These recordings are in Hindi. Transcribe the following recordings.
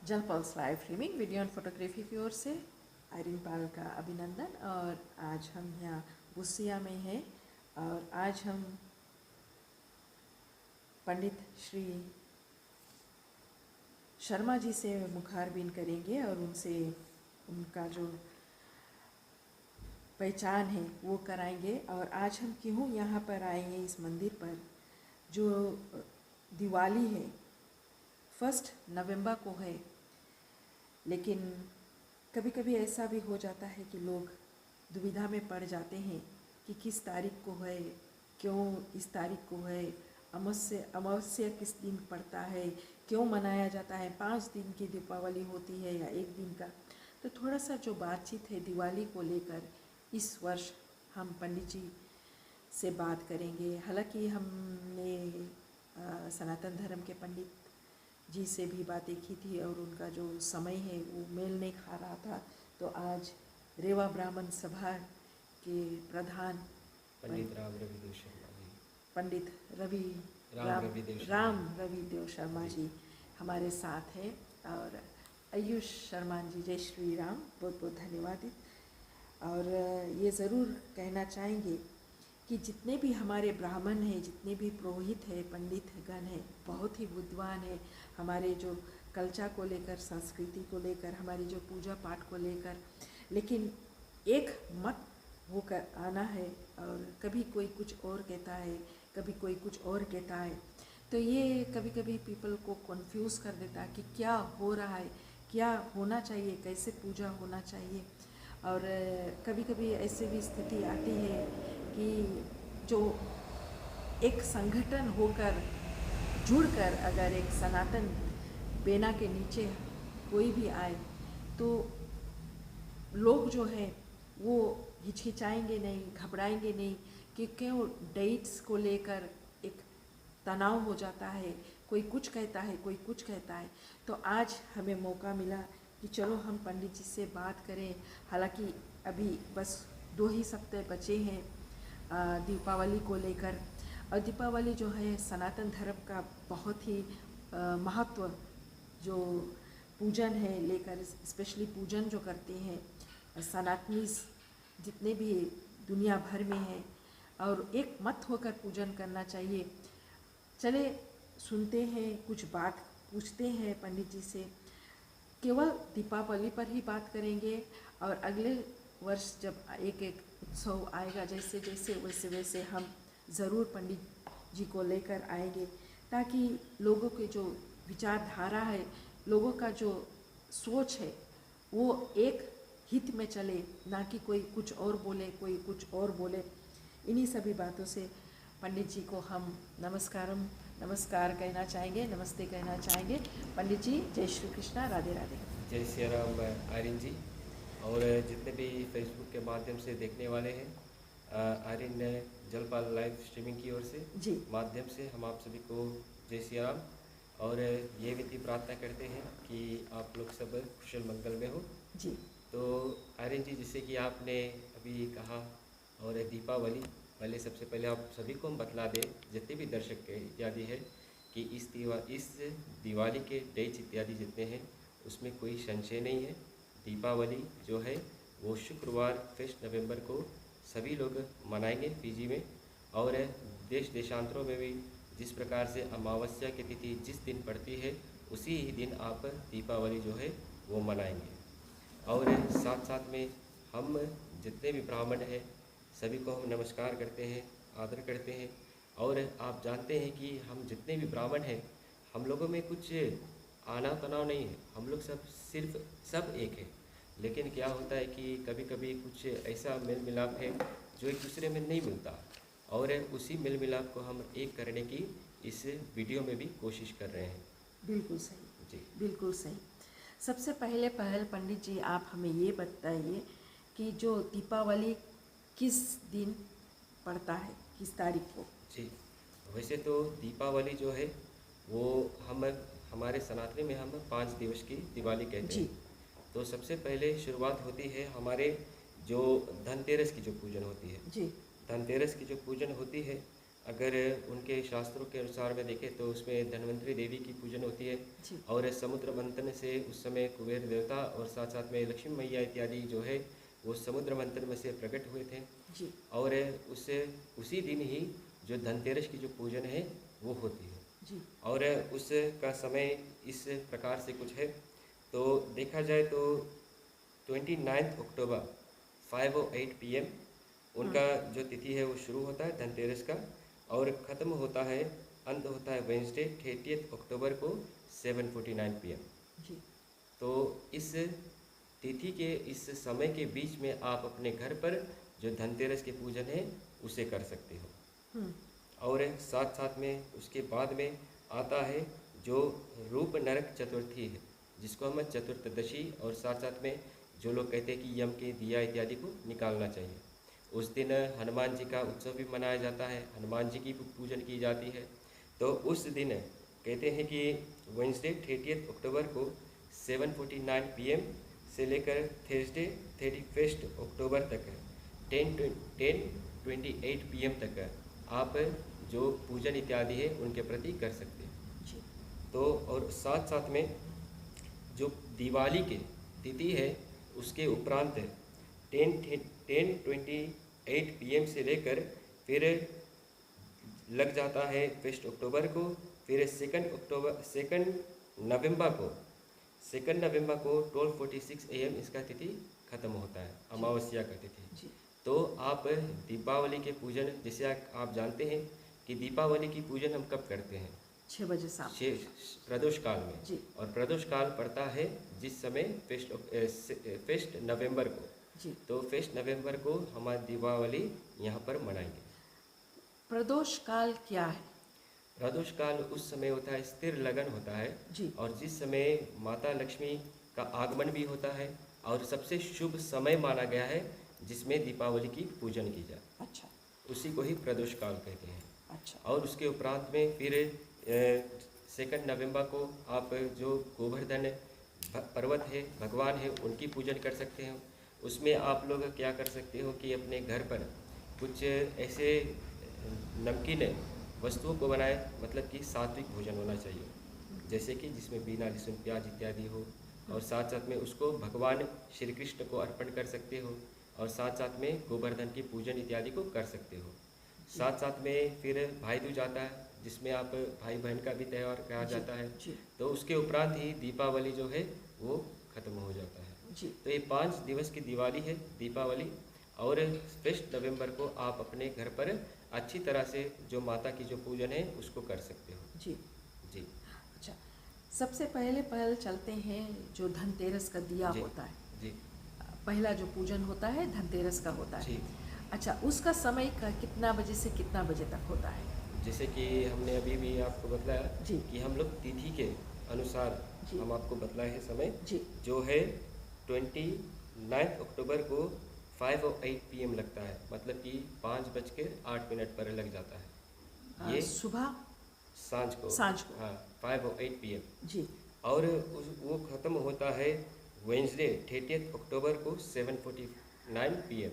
जल pulse live streaming video and photography की ओर से आयरिन पाल का अभिनंदन। और आज हम यहाँ बुसिया में हैं और आज हम पंडित श्री शर्मा जी से मुखारबिन करेंगे और उनसे उनका जो पहचान है वो कराएंगे। और आज हम क्यों यहाँ पर आए हैं इस मंदिर पर, जो दिवाली है 1 नवंबर को है, लेकिन कभी कभी ऐसा भी हो जाता है कि लोग दुविधा में पड़ जाते हैं कि किस तारीख को है, क्यों इस तारीख को है, अमावस्या किस दिन पड़ता है, क्यों मनाया जाता है, 5 दिन की दीपावली होती है या 1 दिन का। तो थोड़ा सा जो बातचीत है दिवाली को लेकर इस वर्ष हम पंडित जी से बात करेंगे। हालांकि हमने सनातन धर्म के पंडित जी से भी बातें की थी और उनका जो समय है वो मेल नहीं खा रहा था, तो आज रेवा ब्राह्मण सभा के प्रधान पंडित राम रविदेव शर्मा जी हमारे साथ हैं। और आयुष शर्मा जी, जय श्री राम, बहुत बहुत धन्यवाद। और ये ज़रूर कहना चाहेंगे कि जितने भी हमारे ब्राह्मण हैं, जितने भी पुरोहित हैं, पंडित गण हैं, बहुत ही बुद्धिमान है हमारे जो कल्चर को लेकर, संस्कृति को लेकर, हमारी जो पूजा पाठ को लेकर। लेकिन एक मत होकर आना है और कभी कोई कुछ और कहता है, कभी कोई कुछ और कहता है, तो ये कभी कभी पीपल को कंफ्यूज कर देता है कि क्या हो रहा है, क्या होना चाहिए, कैसे पूजा होना चाहिए। और कभी कभी ऐसी भी स्थिति आती है कि जो एक संगठन होकर जुड़कर अगर एक सनातन बेना के नीचे कोई भी आए तो लोग जो है वो हिचकिचाएंगे नहीं, घबराएंगे नहीं, कि क्यों डेट्स को लेकर एक तनाव हो जाता है, कोई कुछ कहता है, कोई कुछ कहता है। तो आज हमें मौका मिला कि चलो हम पंडित जी से बात करें। हालांकि अभी बस 2 ही सप्ताह बचे हैं दीपावली को लेकर। और दीपावली जो है सनातन धर्म का बहुत ही महत्व जो पूजन है लेकर, स्पेशली पूजन जो करते हैं सनातनी जितने भी दुनिया भर में हैं, और एक मत होकर पूजन करना चाहिए। चले सुनते हैं, कुछ बात पूछते हैं पंडित जी से। केवल दीपावली पर ही बात करेंगे और अगले वर्ष जब एक एक उत्सव आएगा, जैसे जैसे वैसे वैसे हम ज़रूर पंडित जी को लेकर आएंगे, ताकि लोगों के जो विचारधारा है, लोगों का जो सोच है, वो एक हित में चले, ना कि कोई कुछ और बोले, कोई कुछ और बोले। इन्हीं सभी बातों से पंडित जी को हम नमस्कार कहना चाहेंगे, नमस्ते कहना चाहेंगे। पंडित जी, जय श्री कृष्णा, राधे राधे। जय श्री राम आर्यन जी, और जितने भी फेसबुक के माध्यम से देखने वाले हैं, आर्यन जलपाल लाइव स्ट्रीमिंग की ओर से जी माध्यम से हम आप सभी को जय श्री राम। और ये विनती प्रार्थना करते हैं कि आप लोग सब कुशल मंगल में हो जी। तो आर्यन जी, जैसे कि आपने अभी कहा, और दीपावली, पहले सबसे पहले आप सभी को हम बतला दें, जितने भी दर्शक के इत्यादि है, कि इस दिवाली के डेट्स इत्यादि जितने हैं उसमें कोई संशय नहीं है। दीपावली जो है वो शुक्रवार 1 नवंबर को सभी लोग मनाएंगे पीजी में, और देश देशांतरों में भी जिस प्रकार से अमावस्या की तिथि जिस दिन पड़ती है उसी ही दिन आप दीपावली जो है वो मनाएंगे। और साथ साथ में हम जितने भी ब्राह्मण हैं सभी को हम नमस्कार करते हैं, आदर करते हैं। और आप जानते हैं कि हम जितने भी ब्राह्मण हैं, हम लोगों में कुछ आना तनाव नहीं है, हम लोग सब एक है। लेकिन क्या होता है कि कभी कभी कुछ ऐसा मेल मिलाप है जो एक दूसरे में नहीं मिलता, और उसी मेल मिलाप को हम एक करने की इस वीडियो में भी कोशिश कर रहे हैं। बिल्कुल सही जी, बिल्कुल सही। सबसे पहले पंडित जी आप हमें ये बताइए कि जो दीपावली किस दिन पड़ता है, किस तारीख को? जी, वैसे तो दीपावली जो है वो हमारे सनातनी में हम 5 दिवस की दिवाली कहते जी हैं। तो सबसे पहले शुरुआत होती है हमारे जो धनतेरस की जो पूजन होती है। जी धनतेरस की जो पूजन होती है, अगर उनके शास्त्रों के अनुसार में देखें तो उसमें धन्वंतरी देवी की पूजन होती है जी और समुद्र मंथन से उस समय कुबेर देवता और साथ साथ में लक्ष्मी मैया इत्यादि जो है वो समुद्र मंथन में से प्रकट हुए थे। जी और उससे उसी दिन ही जो धनतेरस की जो पूजन है वो होती है। जी और उसका समय इस प्रकार से कुछ है, तो देखा जाए तो 29 अक्टूबर 5:08 PM उनका जो तिथि है वो शुरू होता है धनतेरस का और ख़त्म होता है, अंत होता है वेंसडे 30 अक्टूबर को 7:49 PM। जी तो इस तिथि के इस समय के बीच में आप अपने घर पर जो धनतेरस के पूजन है उसे कर सकते हो। हम्म, और साथ साथ में उसके बाद में आता है जो रूप नरक चतुर्थी है, जिसको हम चतुर्थदशी और साथ साथ में जो लोग कहते हैं कि यम के दिया इत्यादि को निकालना चाहिए। उस दिन हनुमान जी का उत्सव भी मनाया जाता है, हनुमान जी की पूजन की जाती है। तो उस दिन कहते हैं कि वेंसडे 30 अक्टूबर को 7:49 PM से लेकर थर्सडे 31 अक्टूबर तक 10:28 PM तक आप जो पूजन इत्यादि है उनके प्रति कर सकते हैं। जी तो और साथ साथ में जो दिवाली के तिथि है उसके उपरांत 10:28 PM से लेकर फिर लग जाता है 1 अक्टूबर को, फिर 2 नवंबर को 12:46 AM इसका तिथि खत्म होता है, अमावस्या का तिथि। जी तो आप दीपावली के पूजन, जैसे आप जानते हैं कि दीपावली की पूजन हम कब करते हैं? 6 बजे शाम। प्रदोष काल में। जी और प्रदोष काल पड़ता है जिस समय फर्स्ट नवंबर को। जी तो 1 नवंबर को हमारी दीपावली यहाँ पर मनाएंगे। प्रदोष काल क्या है? प्रदोष काल उस समय होता है, स्थिर लगन होता है जी और जिस समय माता लक्ष्मी का आगमन भी होता है और सबसे शुभ समय माना गया है जिसमें दीपावली की पूजन की जाए, अच्छा उसी को ही प्रदोष काल कहते हैं। अच्छा और उसके उपरांत में फिर 2 नवंबर को आप जो गोवर्धन पर्वत है, भगवान है, उनकी पूजन कर सकते हो। उसमें आप लोग क्या कर सकते हो कि अपने घर पर कुछ ऐसे नमकीन वस्तुओं को बनाए, मतलब कि सात्विक भोजन होना चाहिए, जैसे कि जिसमें बिना लहसुन प्याज इत्यादि हो। और साथ साथ में उसको भगवान श्री कृष्ण को अर्पण कर सकते हो और साथ साथ में गोवर्धन की पूजन इत्यादि को कर सकते हो। साथ साथ में फिर भाई दूज आता है जिसमें आप भाई बहन का भी त्यौहार कहा जी, जाता है। जी तो उसके उपरांत ही दीपावली जो है वो खत्म हो जाता है। जी तो ये 5 दिवस की दिवाली है दीपावली। और 1 नवंबर को आप अपने घर पर अच्छी तरह से जो माता की जो पूजन है उसको कर सकते हो। जी जी अच्छा, सबसे पहले चलते हैं जो धनतेरस का दिया जी होता है। जी पहला जो पूजन होता है धनतेरस का होता है। जी। अच्छा, उसका समय का कितना बजे से कितना बजे तक होता है? जैसे कि हमने अभी भी आपको बतलाया जी कि हम लोग तिथि के अनुसार जी हम आपको बतलाए हैं समय, जी जो है 29 अक्टूबर को 5:08 PM लगता है, मतलब कि 5:08 पर लग जाता है ये सुबह सांझ को। सांझ को। हाँ, 5:08 PM। जी और वो ख़त्म होता है वेंसडे 30 अक्टूबर को 7:49 PM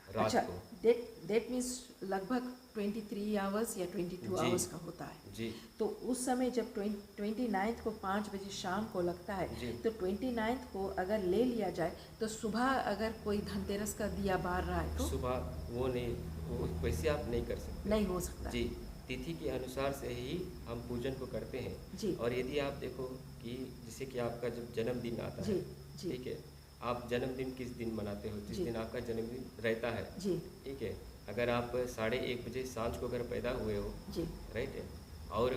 रात अच्छा, को। डेट मीन्स लगभग 23 आवर्स या 22 जी आवर्स का होता है। जी तो उस समय जब 29 को 5 बजे शाम को लगता है, जी तो 29 को अगर ले लिया जाए तो सुबह अगर कोई धनतेरस का दिया बार रहा है तो सुबह वो नहीं, वो वैसे आप नहीं कर सकते। नहीं हो सकता। जी, तिथि के अनुसार से ही हम पूजन को करते हैं। जी और यदि आप देखो कि जैसे कि आपका जब जन्मदिन आता जी है, जी ठीक है, आप जन्मदिन किस दिन मनाते हो? जिस जी दिन आपका जन्मदिन रहता है, जी ठीक है। अगर आप 1:30 बजे सांझ को अगर पैदा हुए हो, जी राइट है, और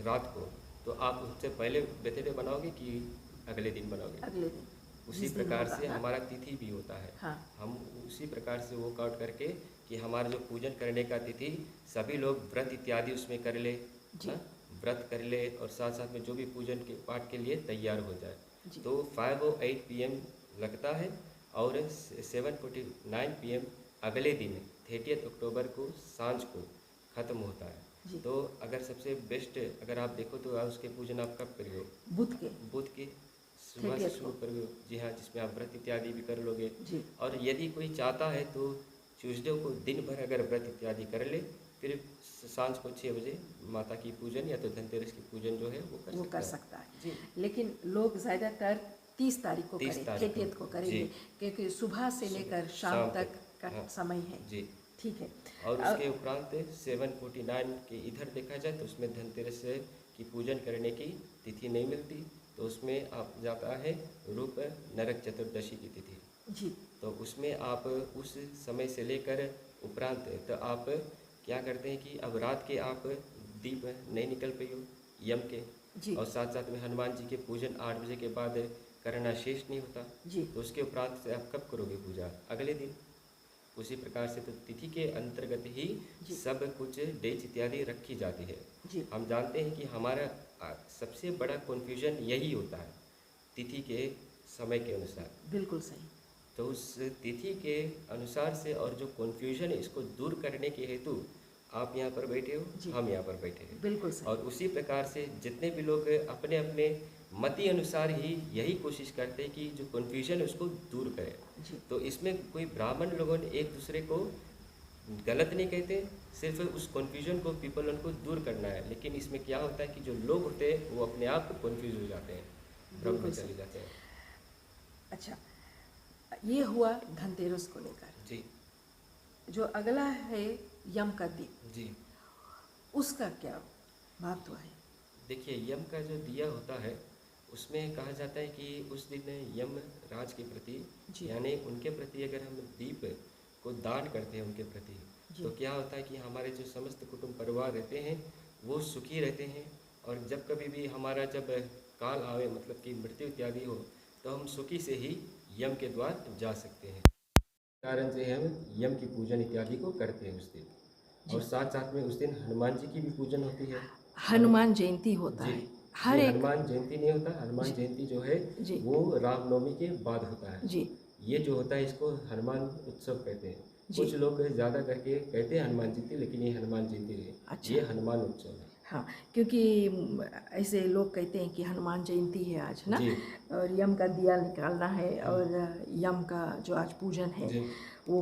रात को, तो आप उससे पहले बर्थडे बनाओगे कि अगले दिन बनाओगे? अगले दिन उसी जिस दिन प्रकार होगा से ना। हमारा तिथि भी होता है। हाँ हम उसी प्रकार से वर्क आउट करके कि हमारा जो पूजन करने का तिथि, सभी लोग व्रत इत्यादि उसमें कर ले जी ना, व्रत कर ले और साथ साथ में जो भी पूजन के पाठ के लिए तैयार हो जाए। जी तो 5:08 PM लगता है और 7:49 PM अगले दिन 30 अक्टूबर को सांझ को ख़त्म होता है। जी तो अगर सबसे बेस्ट अगर आप देखो तो आप उसके पूजन आप कब करिए? बुध के बुध के सुबह से 30 शुरू को। करोगे, जी हाँ, जिसमें आप व्रत इत्यादि भी कर लोगे। जी और यदि कोई चाहता है तो ट्यूसडे को दिन भर अगर व्रत इत्यादि कर ले, फिर सांझ को 6 बजे माता की पूजन या तो धनतेरस की पूजन जो है वो कर सकता है। जी। लेकिन लोग ज़्यादातर 30 तारीख को 30 करें, तारीख को 30 को करेंगे, जी। क्योंकि सुबह से लेकर शाम तक का हाँ समय है। जी। ठीक है। और उसके उपरांत 749 के इधर देखा जाए तो उसमें धनतेरस की पूजन करने की तिथि नहीं मिलती, तो उसमें आप जाता है रूप नरक चतुर्दशी की तिथि। जी तो उसमें आप उस समय से लेकर उपरांत तो आप क्या करते हैं कि अब रात के आप दीप नहीं निकल पाई हो यम के, जी और साथ साथ में हनुमान जी के पूजन 8 बजे के बाद करना शेष नहीं होता, जी तो उसके उपरांत से आप कब करोगे पूजा? अगले दिन। उसी प्रकार से तो तिथि के अंतर्गत ही जी सब कुछ डेज इत्यादि रखी जाती है। जी हम जानते हैं कि हमारा सबसे बड़ा कन्फ्यूजन यही होता है तिथि के समय के अनुसार। बिल्कुल सही। तो उस तिथि के अनुसार से और जो कन्फ्यूजन है इसको दूर करने के हेतु आप यहाँ पर बैठे हो, जी हम यहाँ पर बैठे हैं। बिल्कुल सही। और उसी प्रकार से जितने भी लोग अपने अपने मति अनुसार ही यही कोशिश करते हैं कि जो कन्फ्यूजन है उसको दूर करें। जी तो इसमें कोई ब्राह्मण लोगों ने एक दूसरे को गलत नहीं कहते, सिर्फ उस कन्फ्यूजन को पीपल उनको दूर करना है। लेकिन इसमें क्या होता है कि जो लोग होते हैं वो अपने आप कन्फ्यूज हो जाते हैं, भ्रम में बिल्कुल चले सही। जाते हैं। अच्छा, ये हुआ धनतेरस को लेकर। जी जो अगला है यम का दीप, जी। उसका क्या महत्व है? देखिए, यम का जो दिया होता है उसमें कहा जाता है कि उस दिन यम राज के प्रति, जी यानी उनके प्रति अगर हम दीप को दान करते हैं उनके प्रति, जी तो क्या होता है कि हमारे जो समस्त कुटुंब परिवार रहते हैं वो सुखी रहते हैं। और जब कभी भी हमारा जब काल आवे, मतलब कि मृत्यु इत्यादि हो, तो हम सुखी से ही यम के द्वार जा सकते हैं। कारण से हम यम की पूजन इत्यादि को करते हैं उस दिन। जी। और साथ साथ में उस दिन हनुमान जी की भी पूजन होती है। हनुमान जयंती होता जी है जी। हर एक। हनुमान जयंती नहीं होता, हनुमान जी जयंती जो है जी वो रामनवमी के बाद होता है। जी ये जो होता है इसको हनुमान उत्सव कहते हैं। जी। कुछ लोग ज़्यादा करके कहते हैं हनुमान जयंती, लेकिन ये हनुमान जयंती है। अच्छा। ये हनुमान उत्सव है। हाँ, क्योंकि ऐसे लोग कहते हैं कि हनुमान जयंती है आज ना, जी और यम का दिया निकालना है, हाँ। और यम का जो आज पूजन है जी वो,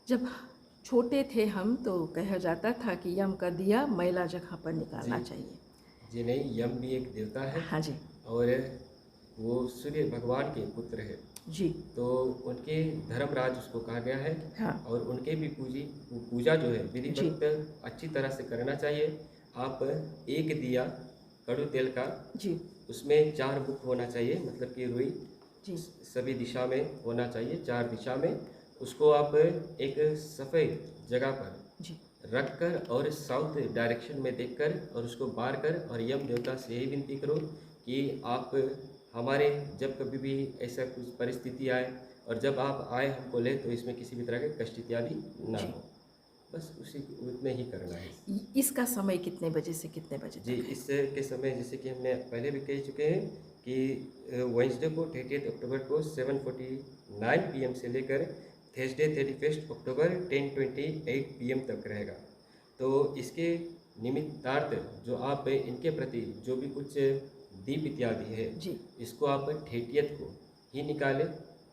जब छोटे थे हम तो कहा जाता था कि यम का दिया मैला जगह पर निकालना जी चाहिए। जी। नहीं, यम भी एक देवता है हाँ जी और वो सूर्य भगवान के पुत्र है। जी। तो उनके धर्मराज उसको कहा गया है। हाँ और उनके भी पूजा जो है जी विधिवत अच्छी तरह से करना चाहिए। आप एक दिया कड़ू तेल का, जी उसमें 4 मुख होना चाहिए, मतलब कि रुई जी सभी दिशा में होना चाहिए, 4 दिशा में। उसको आप एक सफ़ेद जगह पर जी रख कर और साउथ डायरेक्शन में देखकर और उसको बार कर और यम देवता से यही विनती करो कि आप हमारे जब कभी भी ऐसा कुछ परिस्थिति आए और जब आप आए हमको ले, तो इसमें किसी भी तरह के कष्ट इत्यादि ना जी। हो। बस उसी उतने ही करना है। इसका समय कितने बजे से कितने बजे जी, तक है? इस के समय जैसे कि हमने पहले भी कह चुके हैं कि वेडनेसडे को 30 अक्टूबर को 7:49 PM से लेकर थर्सडे 31 अक्टूबर 10:28 PM तक रहेगा। तो इसके निमित्तार्थ जो आप इनके प्रति जो भी कुछ दीप इत्यादि है, जी इसको आप 30th को ही निकालें।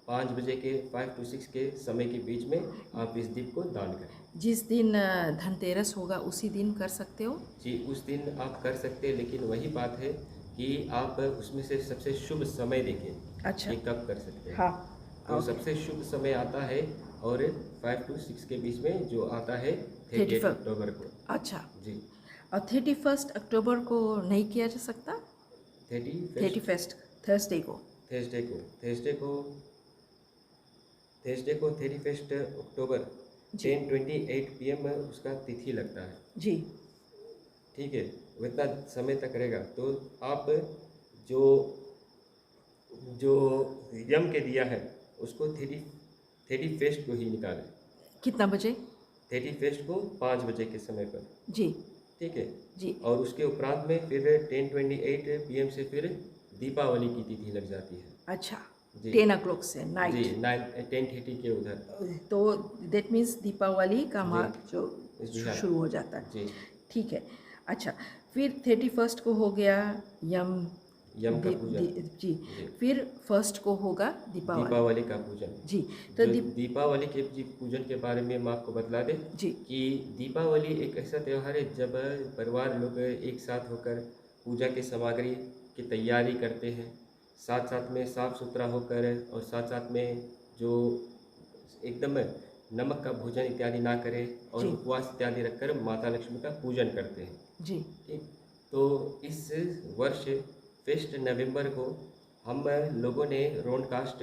5 बजे के 5 to 6 के समय के बीच में आप इस दीप को दान करें। जिस दिन धनतेरस होगा उसी दिन कर सकते हो? जी, उस दिन आप कर सकते हैं, लेकिन वही बात है कि आप उसमें से सबसे शुभ समय देखें अच्छा। कि कब कर सकते हैं। हाँ तो ओके। सबसे शुभ समय आता है और 5 to 6 के बीच में जो आता है 30 31 अक्टूबर को। अच्छा। जी, और 31 अक्टूबर को नहीं किया जा सकता? 31 31 थर्सडे को? थर्सडे को थर्सडे को थर्सडे को 31 अक्टूबर जी 10:28 PM उसका तिथि लगता है। जी ठीक है, वो इतना समय तक रहेगा। तो आप जो जो यम के दिया है उसको 31 को ही निकालें। कितना बजे? 31 को 5 बजे के समय पर। जी ठीक है। जी। और उसके उपरांत में फिर 10:28 PM से फिर दीपावली की तिथि लग जाती है। अच्छा, जी 10 o'clock से जी। नाइट। 10:30 के उधर। तो दैट मीन्स दीपावली का जी मार्ग जो जी हाँ शुरू हो जाता है। जी ठीक है। अच्छा, फिर 31 को हो गया यम यम का पूजन। जी। जी। फिर फर्स्ट को होगा दीपावली। दीपावली का पूजन। जी। तो जो दीपावली के जी पूजन के बारे में हम आपको बतला दें जी कि दीपावली एक ऐसा त्यौहार है जब परिवार लोग एक साथ होकर पूजा की सामग्री की तैयारी करते हैं, साथ साथ में साफ सुथरा होकर और साथ साथ में जो एकदम नमक का भोजन इत्यादि ना करें और जी उपवास इत्यादि रखकर माता लक्ष्मी का पूजन करते हैं। जी ठीक। तो इस वर्ष फर्स्ट नवंबर को हम लोगों ने रोडकास्ट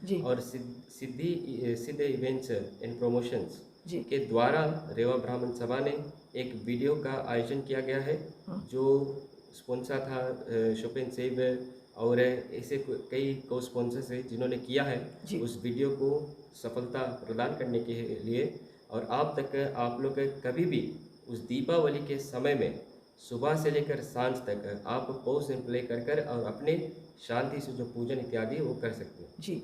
जी और सिद्ध इवेंट्स एंड प्रमोशंस जी। के द्वारा रेवा ब्राह्मण सभा ने एक वीडियो का आयोजन किया गया है, जो स्पॉन्सर था शोपेन सेब और ऐसे कई को स्पॉन्सर्स है जिन्होंने किया है जी उस वीडियो को सफलता प्रदान करने के लिए। और आप तक आप लोग कभी भी उस दीपावली के समय में सुबह से लेकर सांझ तक आप पॉज एंड प्ले कर और अपने शांति से जो पूजन इत्यादि वो कर सकते हैं। जी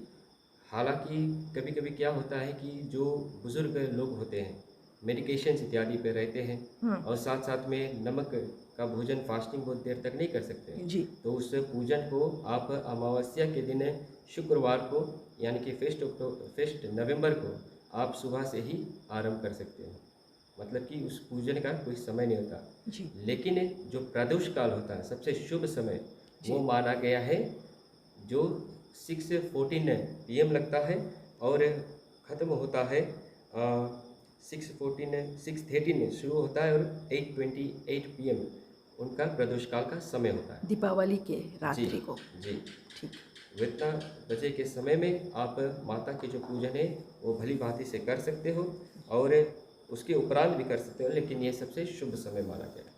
हालांकि कभी कभी क्या होता है कि जो बुज़ुर्ग लोग होते हैं मेडिकेशन इत्यादि पे रहते हैं और साथ साथ में नमक का भोजन फास्टिंग बहुत देर तक नहीं कर सकते हैं। जी तो उस पूजन को आप अमावस्या के दिन शुक्रवार को यानी कि फर्स्ट नवंबर को आप सुबह से ही आरंभ कर सकते हैं। मतलब कि उस पूजन का कोई समय नहीं होता। जी लेकिन जो प्रदोष काल होता है सबसे शुभ समय जी वो माना गया है, जो 6:14 PM लगता है और ख़त्म होता है 6:13 शुरू होता है और 8:28 PM उनका प्रदोष काल का समय होता है दीपावली के जी रात्रि को। जी। ठीक। इतना बजे के समय में आप माता के जो पूजन है वो भली भांति से कर सकते हो और उसके उपरांत भी कर सकते हो, लेकिन ये सबसे शुभ समय माना गया है।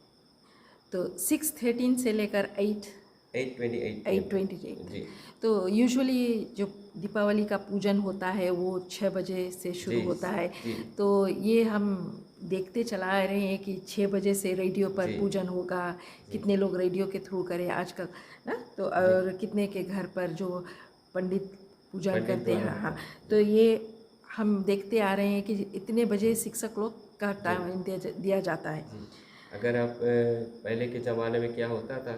तो 6:13 से लेकर 8:28 8:28। जी तो यूजुअली जो दीपावली का पूजन होता है वो 6 बजे से शुरू जी होता है। जी तो ये हम देखते चला आ रहे हैं कि 6 बजे से रेडियो पर जी पूजन होगा। जी कितने लोग रेडियो के थ्रू करें आजकल ना, तो जी और कितने के घर पर जो पंडित पूजन पंडित करते द्वारा हैं। हाँ, होता है। तो ये हम देखते आ रहे हैं कि इतने बजे शिक्षक लोग का जी टाइम दिया जाता है। जी। अगर आप पहले के ज़माने में क्या होता था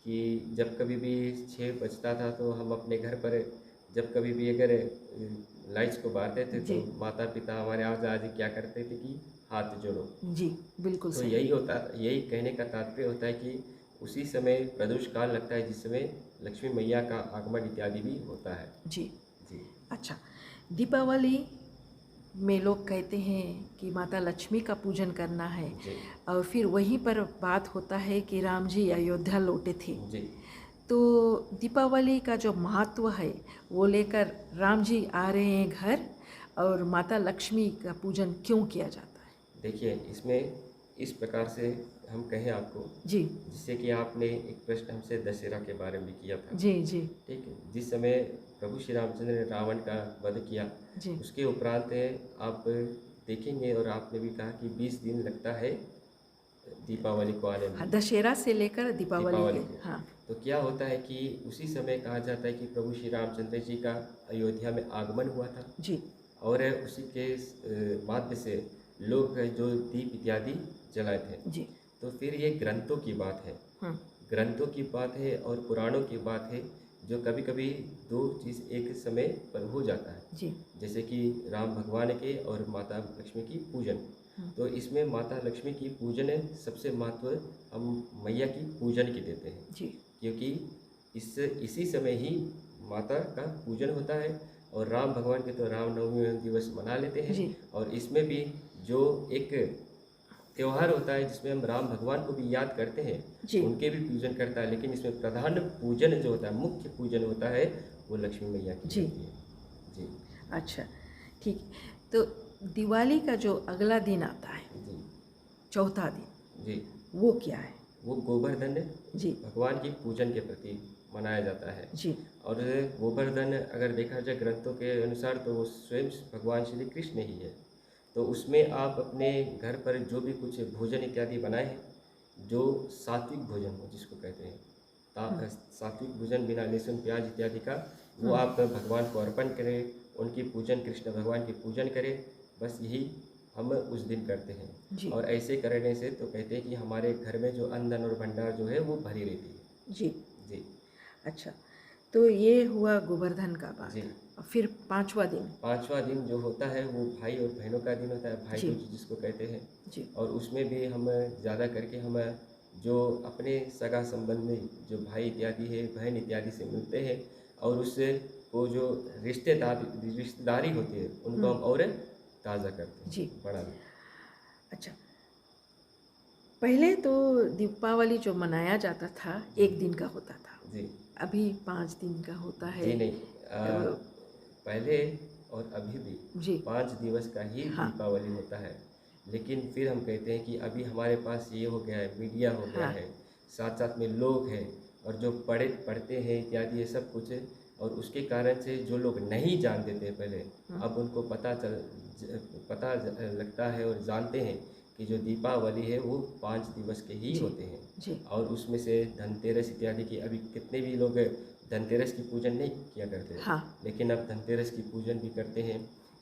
कि जब कभी भी 6 बजता था तो हम अपने घर पर जब कभी भी अगर लाइट्स को बारते थे तो जी माता पिता हमारे आज क्या करते थे कि हाथ जोड़ो। जी बिल्कुल तो सही। यही होता, यही कहने का तात्पर्य होता है कि उसी समय प्रदोष काल लगता है जिस समय लक्ष्मी मैया का आगमन इत्यादि भी होता है। जी। जी अच्छा, दीपावली में लोग कहते हैं कि माता लक्ष्मी का पूजन करना है जी और फिर वहीं पर बात होता है कि राम जी अयोध्या लौटे थे। जी। तो दीपावली का जो महत्व है वो लेकर राम जी आ रहे हैं घर, और माता लक्ष्मी का पूजन क्यों किया जाता है? देखिए इसमें इस प्रकार से हम कहें आपको, जी जिससे कि आपने एक प्रश्न हमसे दशहरा के बारे में किया था। जी जी ठीक है, जिस समय प्रभु श्री रामचंद्र ने रावण का वध किया जी उसके उपरांत आप देखेंगे और आपने भी कहा कि 20 दिन लगता है दीपावली को आने हाँ, में। दशहरा से लेकर दीपावली दीपावली के। को हाँ तो क्या होता है कि उसी समय कहा जाता है कि प्रभु श्री रामचंद्र जी का अयोध्या में आगमन हुआ था जी और उसी के माध्य से लोग जो दीप इत्यादि जलाए थे। जी। तो फिर ये ग्रंथों की बात है, हम्म, ग्रंथों की बात है और पुराणों की बात है, जो कभी कभी दो चीज़ एक समय पर हो जाता है, जी जैसे कि राम भगवान के और माता लक्ष्मी की पूजन। तो इसमें माता लक्ष्मी की पूजन सबसे महत्व हम मैया की पूजन की देते हैं, जी क्योंकि इसी समय ही माता का पूजन होता है। और राम भगवान के तो रामनवमी दिवस मना लेते हैं, जी और इसमें भी जो एक त्योहार होता है जिसमें हम राम भगवान को भी याद करते हैं, जी उनके भी पूजन करता है, लेकिन इसमें प्रधान पूजन जो होता है, मुख्य पूजन होता है, वो लक्ष्मी मैया की जी। होती है। जी अच्छा, ठीक। तो दिवाली का जो अगला दिन आता है, जी चौथा दिन, जी। वो क्या है? वो गोवर्धन जी भगवान की पूजन के प्रति मनाया जाता है। जी और गोवर्धन अगर देखा जाए ग्रंथों के अनुसार तो वो स्वयं भगवान श्री कृष्ण ही है। तो उसमें आप अपने घर पर जो भी कुछ भोजन इत्यादि बनाए हैं, जो सात्विक भोजन हो जिसको कहते हैं, सात्विक भोजन बिना लहसुन प्याज इत्यादि का, वो आप भगवान को अर्पण करें, उनकी पूजन, कृष्ण भगवान की पूजन करें। बस यही हम उस दिन करते हैं। जी और ऐसे करने से तो कहते हैं कि हमारे घर में जो अन्न धन और भंडार जो है वो भरी रहती है। जी। जी अच्छा, तो ये हुआ गोवर्धन का जी। बात। और फिर पांचवा दिन। पांचवा दिन जो होता है वो भाई और बहनों का दिन होता है, भाई जी दूज जिसको कहते हैं। जी और उसमें भी हम ज़्यादा करके हम जो अपने सगा संबंधी जो भाई इत्यादि है, बहन इत्यादि से मिलते हैं, और उससे वो जो रिश्तेदारी होती है उनको हम और ताज़ा करते जी। हैं, बढ़ा देते अच्छा, पहले तो दीपावली जो मनाया जाता था एक दिन का होता था, हैं। जी अभी 5 दिन का होता है। जी नहीं, अ, पहले और अभी भी जी 5 दिवस का ही हाँ दीपावली होता है। लेकिन फिर हम कहते हैं कि अभी हमारे पास ये हो गया है, मीडिया हो गया हाँ है, साथ साथ में लोग हैं, और जो पढ़ते हैं इत्यादि ये सब कुछ है। और उसके कारण से जो लोग नहीं जानते थे पहले, अब उनको लगता है और जानते हैं कि जो दीपावली है वो 5 दिवस के ही जी होते हैं। जी और उसमें से धनतेरस इत्यादि की अभी कितने भी लोग धनतेरस की पूजन नहीं किया करते हैं, हाँ लेकिन अब धनतेरस की पूजन भी करते हैं।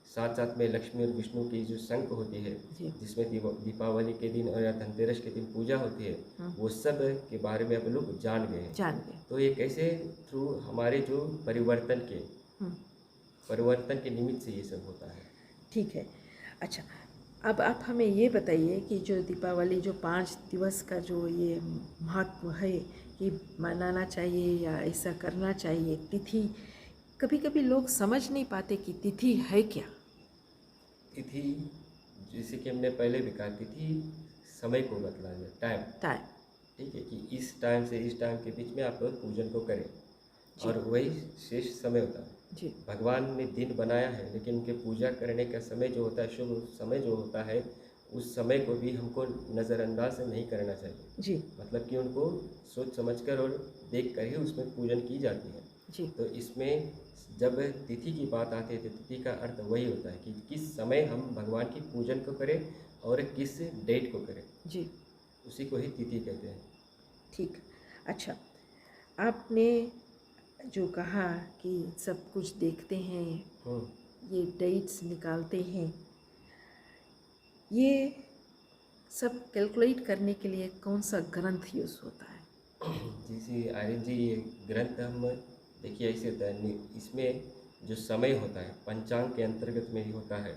साथ साथ में लक्ष्मी और विष्णु की जो शंख होती है, जी जिसमें दीपावली के दिन और या धनतेरस के दिन पूजा होती है, वो सब के बारे में अब लोग जान गए हैं। जान गए। तो ये कैसे थ्रू हमारे जो हम्म, परिवर्तन के निमित्त से ये सब होता है। ठीक है। अच्छा, अब आप हमें ये बताइए कि जो दीपावली जो 5 दिवस का जो ये महत्व है कि मनाना चाहिए या ऐसा करना चाहिए, तिथि, कभी कभी लोग समझ नहीं पाते कि तिथि है क्या। तिथि, जैसे कि हमने पहले भी कहा, तिथि समय को बतला है, टाइम। टाइम। ठीक है कि इस टाइम से इस टाइम के बीच में आप पूजन को करें, जी और वही शेष समय होता है। जी भगवान ने दिन बनाया है, लेकिन उनके पूजा करने का समय जो होता है, शुभ समय जो होता है, उस समय को भी हमको नज़रअंदाज नहीं करना चाहिए। जी मतलब कि उनको सोच समझकर और देख कर ही उसमें पूजन की जाती है। जी तो इसमें जब तिथि की बात आती है तो तिथि का अर्थ वही होता है कि किस समय हम भगवान की पूजन को करें और किस डेट को करें, जी। उसी को ही तिथि कहते हैं। ठीक। अच्छा, आपने जो कहा कि सब कुछ देखते हैं, हम्म, ये डेट्स निकालते हैं, ये सब कैलकुलेट करने के लिए कौन सा ग्रंथ यूज़ होता है। जी आर्यन जी, ये ग्रंथ हम देखिए ऐसे होता है, इसमें जो समय होता है पंचांग के अंतर्गत में ही होता है।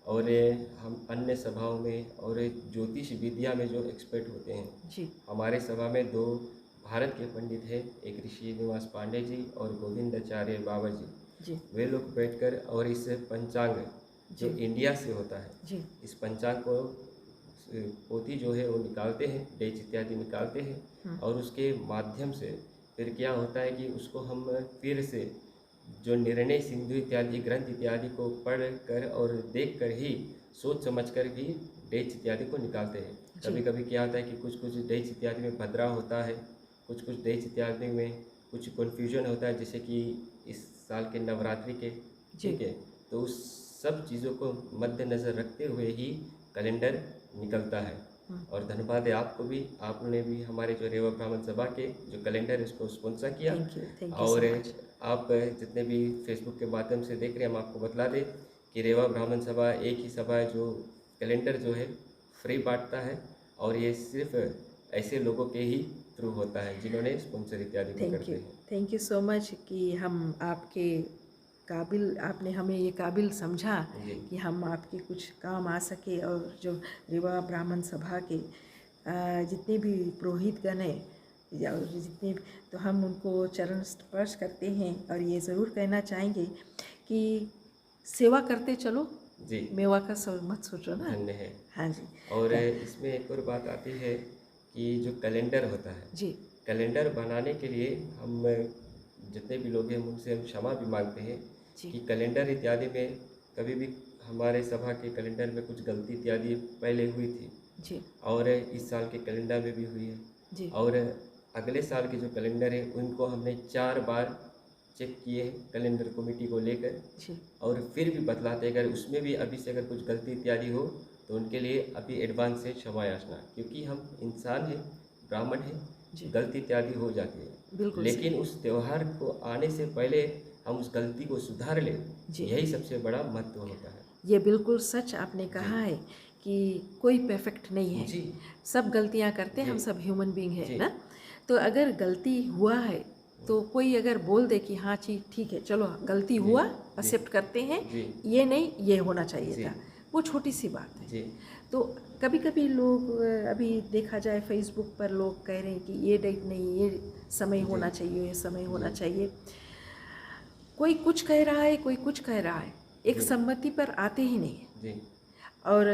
और ये हम अन्य सभाओं में और ज्योतिष विद्या में जो एक्सपर्ट होते हैं, जी हमारे सभा में 2 भारत के पंडित हैं, एक ऋषि निवास पांडे जी और गोविंदाचार्य बाबा जी। जी वे लोग बैठकर और इस पंचांग जो जी इंडिया से होता है, जी इस पंचांग को पोथी जो है वो निकालते हैं, डेज इत्यादि निकालते हैं, और उसके माध्यम से फिर क्या होता है कि उसको हम फिर से जो निर्णय सिंधु इत्यादि ग्रंथ इत्यादि को पढ़ कर और देख कर ही सोच समझ कर भी डेज इत्यादि को निकालते हैं। जी कभी कभी क्या होता है कि कुछ कुछ डेज इत्यादि में भद्रा होता है, कुछ कुछ डेज इत्यादि में कुछ कन्फ्यूजन होता है, जैसे कि इस साल के नवरात्रि के। जी ठीक है, तो उस सब चीज़ों को मद्देनज़र रखते हुए ही कैलेंडर निकलता है। और धन्यवाद है आपको भी, आपने भी हमारे जो रेवा ब्राह्मण सभा के जो कैलेंडर है उसको स्पॉन्सर किया। थैंक यू और सो मच। आप जितने भी फेसबुक के माध्यम से देख रहे हैं, हम आपको बतला दें कि रेवा ब्राह्मण सभा एक ही सभा है जो कैलेंडर जो है फ्री बांटता है, और ये सिर्फ ऐसे लोगों के ही थ्रू होता है जिन्होंने स्पॉन्सर इत्यादि को करते हैं। थैंक यू सो मच कि हम आपके काबिल, आपने हमें ये काबिल समझा जी कि हम आपके कुछ काम आ सके। और जो रेवा ब्राह्मण सभा के जितने भी पुरोहित गण हैं या जितने, तो हम उनको चरण स्पर्श करते हैं। और ये ज़रूर कहना चाहेंगे कि सेवा करते चलो, जी, मेवा का मत सोचो ना। धन्य है। हाँ जी। और इसमें एक और बात आती है कि जो कैलेंडर होता है, जी कैलेंडर बनाने के लिए हम जितने भी लोग हैं उनसे हम क्षमा भी मांगते हैं जी कि कैलेंडर इत्यादि में कभी भी हमारे सभा के कैलेंडर में कुछ गलती इत्यादि पहले हुई थी, जी और इस साल के कैलेंडर में भी हुई है। जी और अगले साल के जो कैलेंडर है उनको हमने 4 बार चेक किए हैं कैलेंडर कमेटी को लेकर, जी और फिर भी बतलाते अगर उसमें भी अभी से अगर कुछ गलती इत्यादि हो तो उनके लिए अभी एडवांस से क्षमा याचना, क्योंकि हम इंसान हैं, ब्राह्मण हैं, जी गलती इत्यादि हो जाती है। बिल्कुल लेकिन सही। उस त्यौहार को आने से पहले हम उस गलती को सुधार लें, जी यही सबसे बड़ा महत्व होता है। ये बिल्कुल सच आपने कहा है कि कोई परफेक्ट नहीं है, जी सब गलतियां करते हैं, हम जी सब ह्यूमन बीइंग है जी ना। तो अगर गलती हुआ है तो कोई अगर बोल दे कि हाँ जी ठीक है चलो गलती जी हुआ, जी एक्सेप्ट करते हैं, जी ये नहीं ये होना चाहिए जी था, वो छोटी सी बात है। जी तो कभी कभी लोग अभी देखा जाए फेसबुक पर लोग कह रहे हैं कि ये डेट नहीं, ये समय जी होना चाहिए, ये समय होना जी चाहिए। कोई कुछ कह रहा है, कोई कुछ कह रहा है, एक जी सम्मति पर आते ही नहीं है। जी और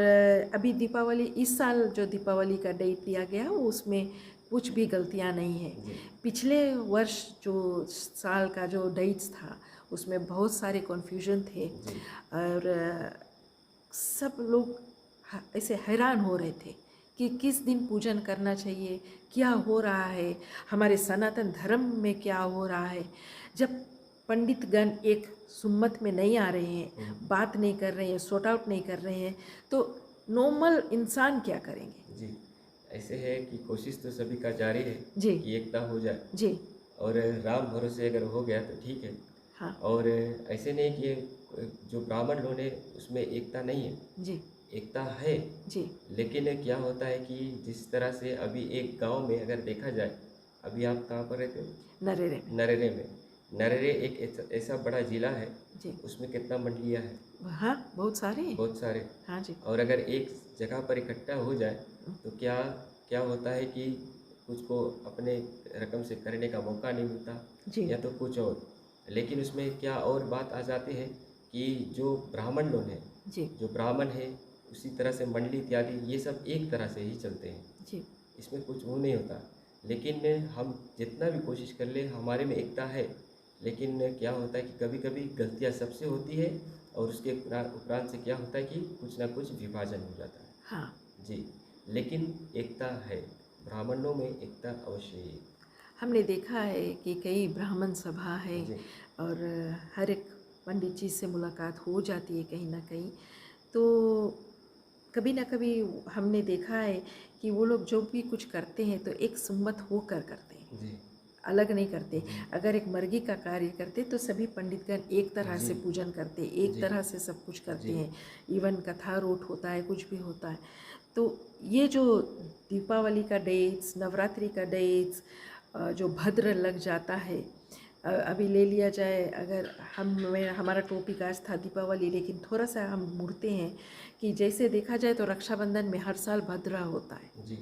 अभी दीपावली, इस साल जो दीपावली का डेट दिया गया वो उसमें कुछ भी गलतियां नहीं है। जी पिछले वर्ष जो साल का जो डेट्स था उसमें बहुत सारे कन्फ्यूजन थे जी और सब लोग ऐसे हैरान हो रहे थे कि किस दिन पूजन करना चाहिए, क्या हो रहा है, हमारे सनातन धर्म में क्या हो रहा है। जब पंडितगण एक सुम्मत में नहीं आ रहे हैं, बात नहीं कर रहे हैं, सॉर्ट आउट नहीं कर रहे हैं, तो नॉर्मल इंसान क्या करेंगे। जी ऐसे है कि कोशिश तो सभी का जारी है जी कि एकता हो जाए, जी और राम भरोसे अगर हो गया तो ठीक है। हाँ और ऐसे नहीं कि जो ब्राह्मण लोग हैं उसमें एकता नहीं है, जी एकता है। जी लेकिन क्या होता है कि जिस तरह से अभी एक गांव में अगर देखा जाए, अभी आप कहाँ पर रहते हो? नरेरे में। नरेरे में। नरेरे एक ऐसा बड़ा ज़िला है, जी उसमें कितना मंडलियाँ है? हाँ बहुत सारे हैं। बहुत सारे। हाँ जी और अगर एक जगह पर इकट्ठा हो जाए तो क्या क्या होता है कि कुछ को अपने रकम से करने का मौका नहीं मिलता, जी या तो कुछ और। लेकिन उसमें क्या और बात आ जाती है कि जो ब्राह्मण लोग हैं, जी जो ब्राह्मण है, उसी तरह से मंडली इत्यादि ये सब एक तरह से ही चलते हैं, जी इसमें कुछ वो नहीं होता। लेकिन हम जितना भी कोशिश कर ले, हमारे में एकता है, लेकिन क्या होता है कि कभी कभी गलतियाँ सबसे होती है, और उसके उपरांत से क्या होता है कि कुछ ना कुछ विभाजन हो जाता है। हाँ। जी, लेकिन एकता है, ब्राह्मणों में एकता अवश्य है। हमने देखा है कि कई ब्राह्मण सभा है जी और हर एक पंडित जी से मुलाकात हो जाती है कहीं ना कहीं। तो कभी ना कभी हमने देखा है कि वो लोग जो भी कुछ करते हैं तो एक सुम्मत होकर करते हैं, जी अलग नहीं करते। जी अगर एक मर्गी का कार्य करते तो सभी पंडितगण एक तरह जी से पूजन करते, एक जी तरह से सब कुछ करते जी हैं। इवन कथा रोट होता है, कुछ भी होता है। तो ये जो दीपावली का डेट्स, नवरात्रि का डेट्स जो भद्र लग जाता है, अभी ले लिया जाए, अगर हमारा टॉपिक आज था दीपावली, लेकिन थोड़ा सा हम मुड़ते हैं कि जैसे देखा जाए तो रक्षाबंधन में हर साल भद्रा होता है। जी,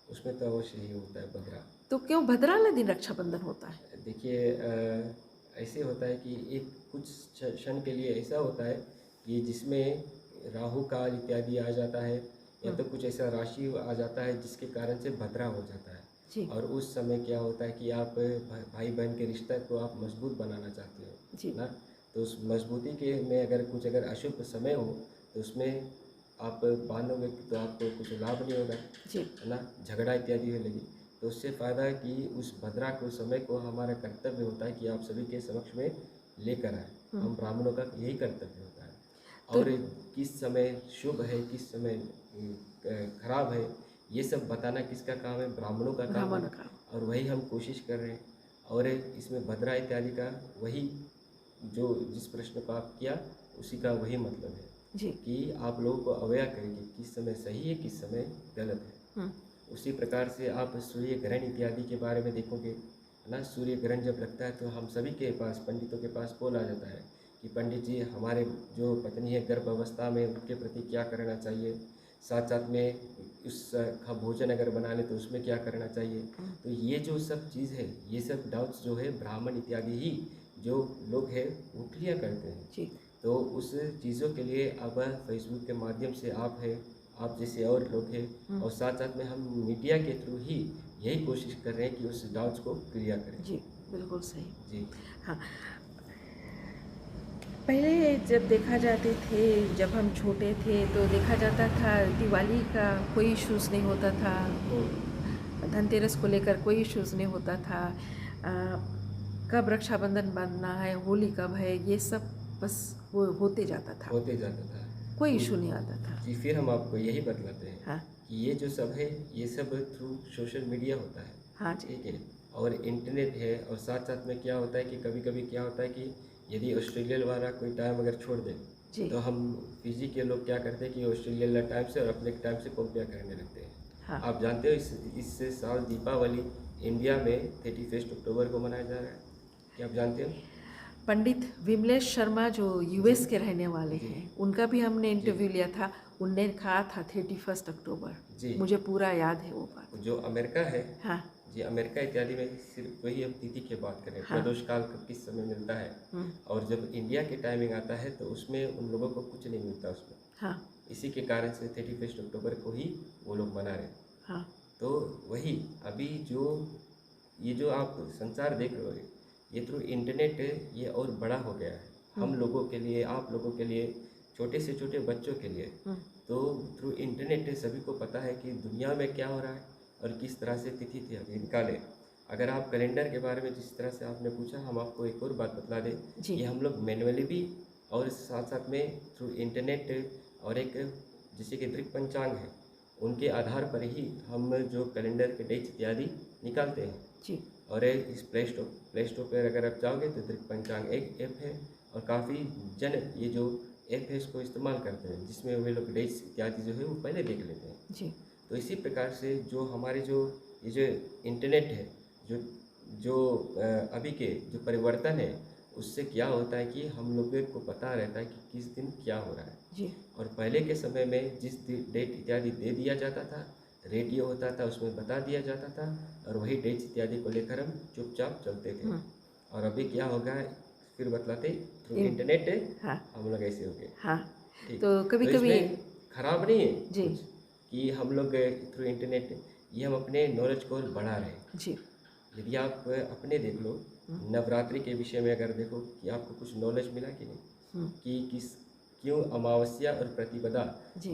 उसमें तो अवश्य ही होता है बगरा। तो क्यों भद्रा वाले दिन रक्षाबंधन होता है? देखिए, ऐसे होता है कि एक कुछ क्षण के लिए ऐसा होता है कि जिसमें राहु काल इत्यादि आ जाता है, या तो कुछ ऐसा राशि आ जाता है जिसके कारण से भद्रा हो जाता है। जी और उस समय क्या होता है कि आप भाई बहन के रिश्ते को आप मजबूत बनाना चाहते हो, जी ना। तो उस मजबूती के में अगर कुछ अगर अशुभ समय हो तो उसमें आप बांधोगे तो आपको कुछ लाभ नहीं होगा, जी है ना, झगड़ा इत्यादि हो लगी। तो उससे फ़ायदा है कि उस भद्रा को समय को हमारा कर्तव्य होता है कि आप सभी के समक्ष में लेकर आए। हम ब्राह्मणों का यही कर्तव्य होता है। तो और किस समय शुभ है, किस समय खराब है, ये सब बताना किसका काम है? ब्राह्मणों का काम है। ब्राह्मण का। और वही हम कोशिश कर रहे हैं। और इसमें भद्रा इत्यादि का वही, जो जिस प्रश्न को आप किया उसी का वही मतलब है जी कि आप लोगों को अवेयर करें कि किस समय सही है, किस समय गलत है। उसी प्रकार से आप सूर्य ग्रहण इत्यादि के बारे में देखोगे, है ना। सूर्य ग्रहण जब लगता है तो हम सभी के पास, पंडितों के पास कॉल आ जाता है कि पंडित जी, हमारे जो पत्नी है गर्भ अवस्था में, उनके प्रति क्या करना चाहिए, साथ साथ में उसका भोजन अगर बना ले तो उसमें क्या करना चाहिए। तो ये जो सब चीज़ है, ये सब डाउट्स जो है ब्राह्मण इत्यादि ही जो लोग हैं वो क्लियर करते हैं। जी तो उस चीज़ों के लिए अब फेसबुक के माध्यम से आप हैं, आप जैसे और लोग हैं, और साथ साथ में हम मीडिया के थ्रू ही यही कोशिश कर रहे हैं कि उस डाउट्स को क्लियर करें। जी बिल्कुल सही। जी हाँ, पहले जब देखा जाते थे, जब हम छोटे थे तो देखा जाता था दिवाली का कोई इश्यूज़ नहीं होता था, धनतेरस को लेकर कोई इश्यूज़ नहीं होता था, कब रक्षाबंधन बांधना है, होली कब है, ये सब बस वो होते जाता था, होते जाता था। कोई इशू नहीं आता था। जी, फिर हम आपको यही बतलाते हैं हाँ कि ये जो सब है, ये सब थ्रू सोशल मीडिया होता है। हाँ जी ठीक है, और इंटरनेट है। और साथ साथ में क्या होता है कि कभी कभी क्या होता है कि यदि ऑस्ट्रेलिया वाला कोई टाइम अगर छोड़ दे, जी। तो हम फिजी के लोग क्या करते हैं कि ऑस्ट्रेलिया टाइम से और अपने टाइम से कंपेयर करने लगते हैं। हाँ। आप जानते हो इस साल दीपावली इंडिया में 31 अक्टूबर को मनाया जा रहा है, क्या आप जानते हो? पंडित विमलेश शर्मा जो यूएस जी। के रहने वाले जी। हैं, उनका भी हमने जी। इंटरव्यू लिया था। उनने कहा था 31 अक्टूबर। जी। मुझे पूरा याद है वो बात। जो अमेरिका है, हाँ। जी, अमेरिका इत्यादि में सिर्फ वही अब तिथि की बात करें, हाँ। प्रदोष काल का किस समय मिलता है, और जब इंडिया के टाइमिंग आता है तो उसमें उन लोगों को कुछ नहीं मिलता उसमें। हाँ। इसी के कारण से 31 अक्टूबर को ही वो लोग मना रहे हैं। हाँ। तो वही अभी ये जो आप संसार देख रहे हो, ये थ्रू इंटरनेट ये और बड़ा हो गया है हम लोगों के लिए, आप लोगों के लिए, छोटे से छोटे बच्चों के लिए। तो थ्रू इंटरनेट सभी को पता है कि दुनिया में क्या हो रहा है और किस तरह से तिथि निकाले। अगर आप कैलेंडर के बारे में जिस तरह से आपने पूछा, हम आपको एक और बात बता दें जी। कि हम लोग मैनुअली भी और साथ साथ में थ्रू इंटरनेट और एक जैसे कि दृक पंचांग है, उनके आधार पर ही हम जो कैलेंडर के डेट इत्यादि निकालते हैं। जी। और इस प्ले स्टोर पर अगर आप जाओगे तो दृक पंचांग एक ऐप है, और काफ़ी जन ये जो ऐप है इसको इस्तेमाल करते हैं, जिसमें वे लोग डेट्स इत्यादि जो है वो पहले देख लेते हैं। जी। तो इसी प्रकार से जो हमारे ये जो इंटरनेट है, जो जो अभी के जो परिवर्तन है, उससे क्या होता है कि हम लोगों को पता रहता है कि किस दिन क्या हो रहा है। जी। और पहले के समय में जिस डेट इत्यादि दे दिया जाता था, रेडियो होता था, उसमें बता दिया जाता था, और वही डेट्स इत्यादि को लेकर हम चुपचाप चलते थे। और अभी क्या होगा फिर बतलाते थ्रू इंटरनेट है। हाँ। हम लोग ऐसे हो गए। हाँ। ठीक। तो कभी तो कभी इसमें खराब नहीं है जी। कुछ कि हम लोग थ्रू इंटरनेट ये हम अपने नॉलेज को बढ़ा रहे हैं। जी। यदि आप अपने देख लो, नवरात्रि के विषय में अगर देखो कि आपको कुछ नॉलेज मिला कि नहीं, कि क्यों अमावस्या और प्रतिपदा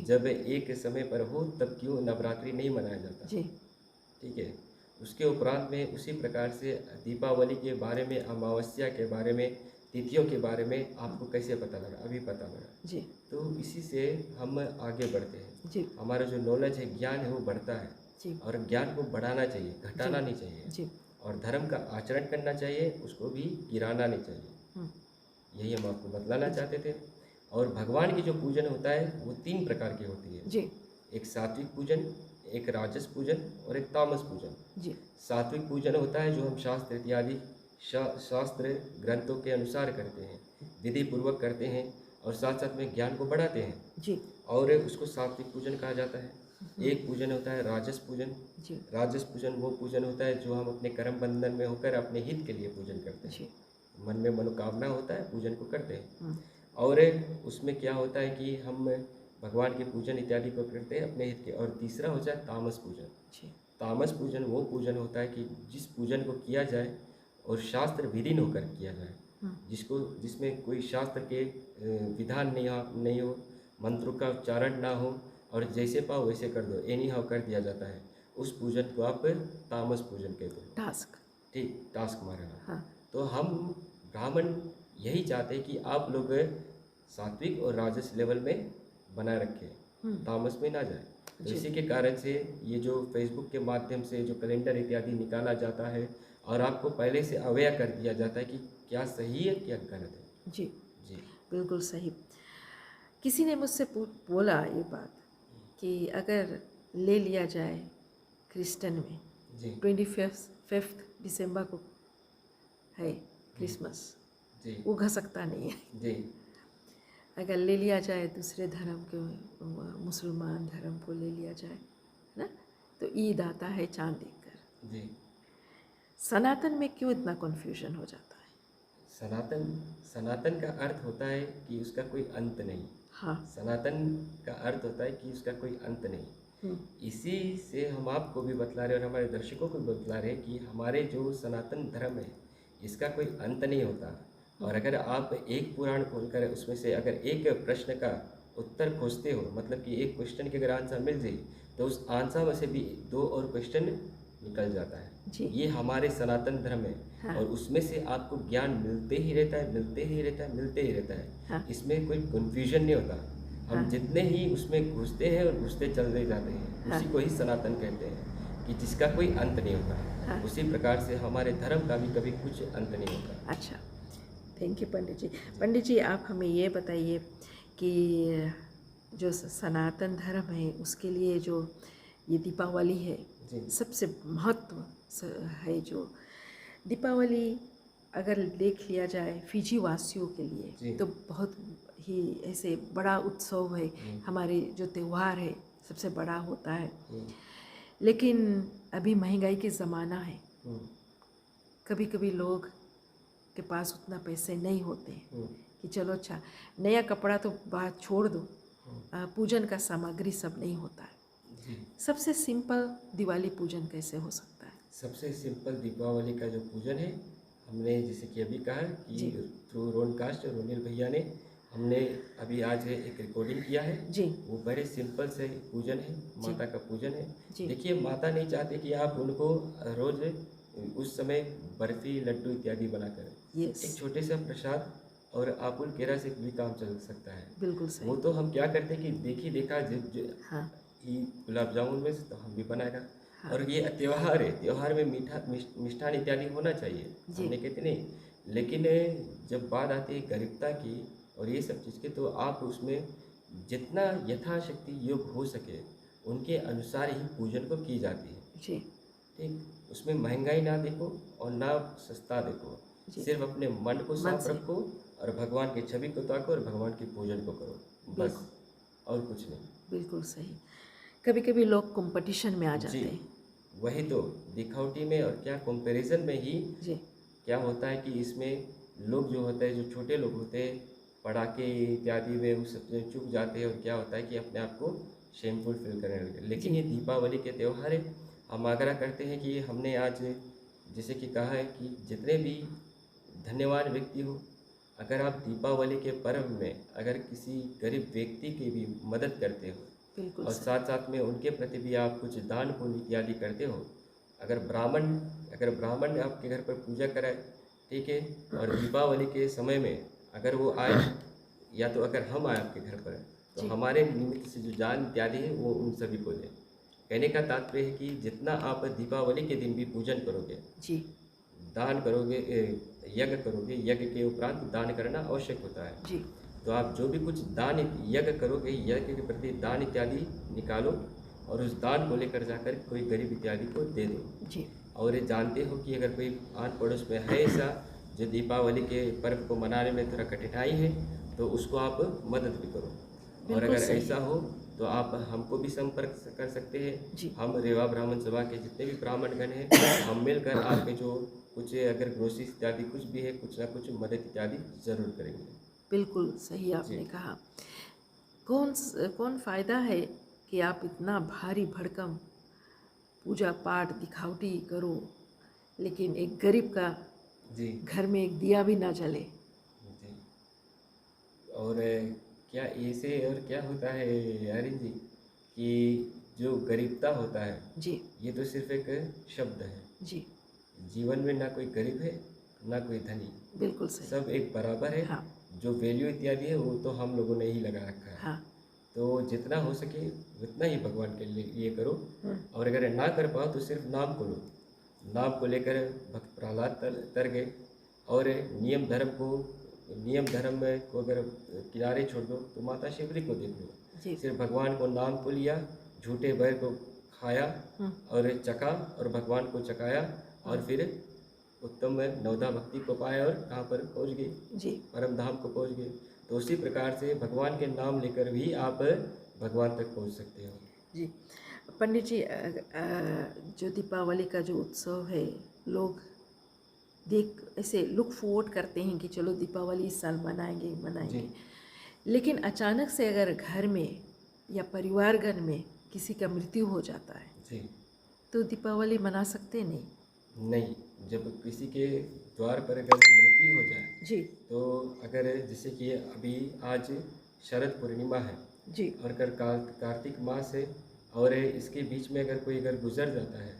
जब एक समय पर हो तब क्यों नवरात्रि नहीं मनाया जाता। जी। ठीक है। उसके उपरांत में उसी प्रकार से दीपावली के बारे में, अमावस्या के बारे में, तिथियों के बारे में आपको कैसे पता लगा? अभी पता लगा। जी। तो इसी से हम आगे बढ़ते हैं। जी। हमारा जो नॉलेज है, ज्ञान है, वो बढ़ता है। जी। और ज्ञान को बढ़ाना चाहिए, घटाना नहीं चाहिए। जी। और धर्म का आचरण करना चाहिए, उसको भी गिराना नहीं चाहिए। यही हम आपको बतलाना चाहते थे। और भगवान की जो पूजन होता है वो 3 प्रकार की होती है। जी। एक सात्विक पूजन, एक राजस पूजन और एक तामस पूजन। जी। सात्विक पूजन होता है जो हम शास्त्र इत्यादि शास्त्र ग्रंथों के अनुसार करते हैं, विधि पूर्वक करते हैं, और साथ साथ में ज्ञान को बढ़ाते हैं। जी। और उसको सात्विक पूजन कहा जाता है। एक पूजन होता है राजस पूजन। जी। राजस पूजन वो पूजन होता है जो हम अपने कर्म बंधन में होकर अपने हित के लिए पूजन करते हैं। जी। मन में मनोकामना होता है, पूजन को करते हैं। और उसमें क्या होता है कि हम भगवान के पूजन इत्यादि को करते हैं अपने हित के। और तीसरा हो जाए तामस पूजन। तामस पूजन वो पूजन होता है कि जिस पूजन को किया जाए और शास्त्र विधीन होकर किया जाए, जिसमें कोई शास्त्र के विधान नहीं हो, मंत्रों का उच्चारण ना हो, और जैसे पाओ वैसे कर दो, एनी हाउ कर दिया जाता है, उस पूजन को आप तामस पूजन कहते हो। टास्क। ठीक, टास्क मारना। हाँ। तो हम ब्राह्मण यही चाहते हैं कि आप लोग सात्विक और राजस लेवल में बनाए रखें, तामस में ना जाए। तो इसी के कारण से ये जो फेसबुक के माध्यम से जो कैलेंडर इत्यादि निकाला जाता है, और आपको पहले से अवेयर कर दिया जाता है कि क्या सही है क्या गलत है। जी। जी। बिल्कुल सही। किसी ने मुझसे बोला ये बात कि अगर ले लिया जाए क्रिश्चियन में जी। 25 दिसंबर को है क्रिसमस, वो घसकता नहीं है। जी। अगर ले लिया जाए दूसरे धर्म के, मुसलमान धर्म को ले लिया जाए ना, तो ईद आता है चांद देखकर। जी। सनातन में क्यों इतना कन्फ्यूजन हो जाता है? सनातन का अर्थ होता है कि उसका कोई अंत नहीं। हाँ। सनातन का अर्थ होता है कि उसका कोई अंत नहीं। इसी से हम आपको भी बतला रहे और हमारे दर्शकों को भी बतला रहे कि हमारे जो सनातन धर्म है इसका कोई अंत नहीं होता। और अगर आप एक पुराण खोलकर उसमें से अगर एक प्रश्न का उत्तर खोजते हो, मतलब कि एक क्वेश्चन के अगर आंसर मिल जाए तो उस आंसर में से भी 2 और क्वेश्चन निकल जाता है। ये हमारे सनातन धर्म है। हाँ। और उसमें से आपको ज्ञान मिलते ही रहता है। हाँ। इसमें कोई कन्फ्यूजन नहीं होता। हम हाँ। जितने ही उसमें घुसते हैं और घुसते चलते जाते हैं। हाँ। उसी को ही सनातन कहते हैं कि जिसका कोई अंत नहीं होता। हाँ। उसी प्रकार से हमारे धर्म का भी कभी कुछ अंत नहीं होता। अच्छा, थैंक यू पंडित जी। पंडित जी, आप हमें ये बताइए कि जो सनातन धर्म है उसके लिए जो ये दीपावली है जी सबसे महत्व है। जो दीपावली अगर देख लिया जाए फिजी वासियों के जी। लिए तो बहुत ही ऐसे बड़ा उत्सव है, हमारे जो त्यौहार है सबसे बड़ा होता है। लेकिन अभी महंगाई के ज़माना है, कभी कभी लोग के पास उतना पैसे नहीं होते कि चलो अच्छा नया कपड़ा तो बात छोड़ दो, पूजन का सामग्री सब नहीं होता है। जी। सबसे सिंपल दिवाली पूजन कैसे हो सकता है? सबसे सिंपल दीपावली का जो पूजन है, हमने जैसे कि अभी कहा कि थ्रू रोडकास्ट रोनिल भैया ने हमने अभी आज एक रिकॉर्डिंग किया है जी। वो बड़े सिंपल से पूजन है, माता का पूजन है। जी। देखिए माता नहीं चाहते कि आप उनको रोज उस समय बर्फी लड्डू इत्यादि बनाकर, एक छोटे से प्रसाद और आपुल केरा से भी काम चल सकता है। बिल्कुल सही। वो तो हम क्या करते हैं कि देखी देखा हाँ। गुलाब जामुन में से तो हम भी बनाएगा। हाँ। और ये त्यौहार है, त्यौहार में मिष्ठान इत्यादि होना चाहिए, हमने कहते नहीं। लेकिन जब बात आती है गरीबता की और ये सब चीज़ के, तो आप उसमें जितना यथाशक्ति योग हो सके उनके अनुसार ही पूजन को की जाती है। जी। ठीक, उसमें महंगाई ना देखो और ना सस्ता देखो, सिर्फ अपने मन को साफ रखो और भगवान की छवि को ताको और भगवान की पूजन को करो, बस और कुछ नहीं। बिल्कुल सही। कभी कभी लोग कंपटीशन में आ जाते हैं। वही तो दिखावटी में और क्या कंपैरिजन में ही जी। क्या होता है कि इसमें लोग जो होते हैं, जो छोटे लोग होते हैं, पटाखे इत्यादि में उस सबसे चूक जाते हैं और क्या होता है कि अपने आप को शेमफुल फील करने लगे। लेकिन ये दीपावली के त्यौहार है, हम आग्रह करते हैं कि हमने आज जैसे कि कहा है कि जितने भी धन्यवाद व्यक्ति हो, अगर आप दीपावली के पर्व में अगर किसी गरीब व्यक्ति की भी मदद करते हो और साथ साथ में उनके प्रति भी आप कुछ दान पुण्य इत्यादि करते हो, अगर ब्राह्मण आपके घर पर पूजा कराए, ठीक है, और दीपावली के समय में अगर वो आए या तो अगर हम आए आपके घर पर, तो हमारे निमित्त से जो दान इत्यादि है वो उन सभी को दें। कहने का तात्पर्य है कि जितना आप दीपावली के दिन भी पूजन करोगे, जी, दान करोगे, यज्ञ करोगे, यज्ञ के उपरांत दान करना आवश्यक होता है जी। तो आप जो भी कुछ दान यज्ञ करोगे, यज्ञ के प्रति दान इत्यादि निकालो और उस दान को लेकर जाकर कोई गरीब इत्यादि को दे दो जी। और ये जानते हो कि अगर कोई आन पड़ोस में है ऐसा जो दीपावली के पर्व को मनाने में थोड़ा कठिनाई है, तो उसको आप मदद भी करो। और अगर ऐसा हो तो आप हमको भी संपर्क कर सकते हैं। हम रेवा ब्राह्मण सभा के जितने भी ब्राह्मणगण हैं, हम मिलकर आपके जो कुछ अगर ग्रोसरी इत्यादि कुछ भी है, कुछ ना कुछ मदद इत्यादि जरूर करेंगे। बिल्कुल सही आपने कहा। कौन फ़ायदा है कि आप इतना भारी भड़कम पूजा पाठ दिखावटी करो, लेकिन एक गरीब का जी घर में एक दिया भी ना जले जी। और क्या ऐसे और क्या होता है यारिन जी कि जो गरीबता होता है जी, ये तो सिर्फ एक शब्द है जी। जीवन में ना कोई गरीब है ना कोई धनी, बिल्कुल सही, सब एक बराबर है। हाँ। जो वैल्यू इत्यादि है वो तो हम लोगों ने ही लगा रखा है। हाँ। तो जितना हो सके उतना ही भगवान के लिए करो। और अगर ना कर पाओ तो सिर्फ नाम को लो। नाम को लेकर भक्त प्रहलाद तर गए और नियम धर्म को अगर किनारे छोड़ दो तो माता शिवरी को देख लो। सिर्फ भगवान को नाम को लिया, झूठे बैर को खाया और चखा और भगवान को चखाया और फिर उत्तम नवदा भक्ति को पाया और कहाँ पर पहुँच गए जी, परम धाम को पहुँच गए। तो उसी प्रकार से भगवान के नाम लेकर भी आप भगवान तक पहुँच सकते हो जी। पंडित जी, जो दीपावली का जो उत्सव है, लोग ऐसे लुक फॉरवर्ड करते हैं कि चलो दीपावली इस साल मनाएंगे, लेकिन अचानक से अगर घर में या परिवारगण में किसी का मृत्यु हो जाता है जी, तो दीपावली मना सकते नहीं। जब किसी के द्वार पर अगर मृत्यु हो जाए जी, तो अगर जैसे कि अभी आज शरद पूर्णिमा है जी, और अगर कार्तिक मास है और इसके बीच में अगर गुजर जाता है,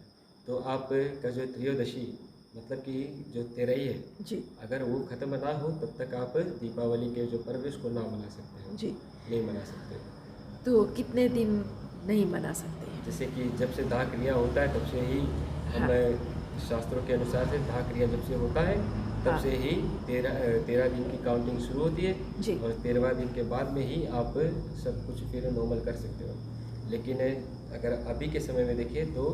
तो आप का जो त्रयोदशी मतलब कि जो तेरही है जी, अगर वो ख़त्म ना हो तब तक आप दीपावली के जो पर्व उसको ना मना सकते हैं जी, नहीं मना सकते। तो कितने दिन नहीं मना सकते हैं? जैसे कि जब से दाह क्रिया होता है तब से ही हम शास्त्रों के अनुसार से दाह क्रिया जब से होता है तब हाँ। से ही 13 दिन की काउंटिंग शुरू होती है जी। और 13वां दिन के बाद में ही आप सब कुछ फिर नॉर्मल कर सकते हो। लेकिन अगर अभी के समय में देखें तो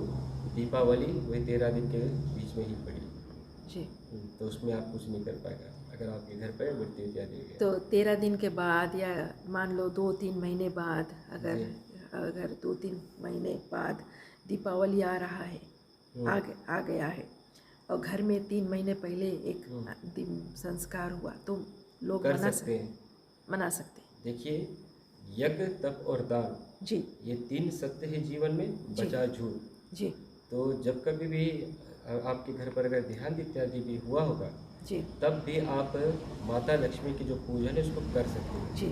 दीपावली वही 13 दिन के बीच में ही पड़ी। जी। तो उसमें आप कुछ नहीं कर पाएगा अगर आपके घर पर मृत्यु इत्यादि हो गया। तो 13 दिन के बाद या मान लो 2-3 महीने बाद अगर जी। अगर 2-3 महीने बाद दीपावली आ रहा है, आ गया है और घर में 3 महीने पहले एक अंतिम संस्कार हुआ तो लोग कर सकते हैं। मना सकते हैं। देखिए, यज्ञ, तप और दान, जी। ये 3 सत्य है जीवन में, जी। बचा झूठ। जी। तो जब कभी भी आपके घर पर अगर देहांत इत्यादि भी हुआ होगा जी। तब भी आप माता लक्ष्मी की जो पूजन है उसको कर सकते हैं। जी।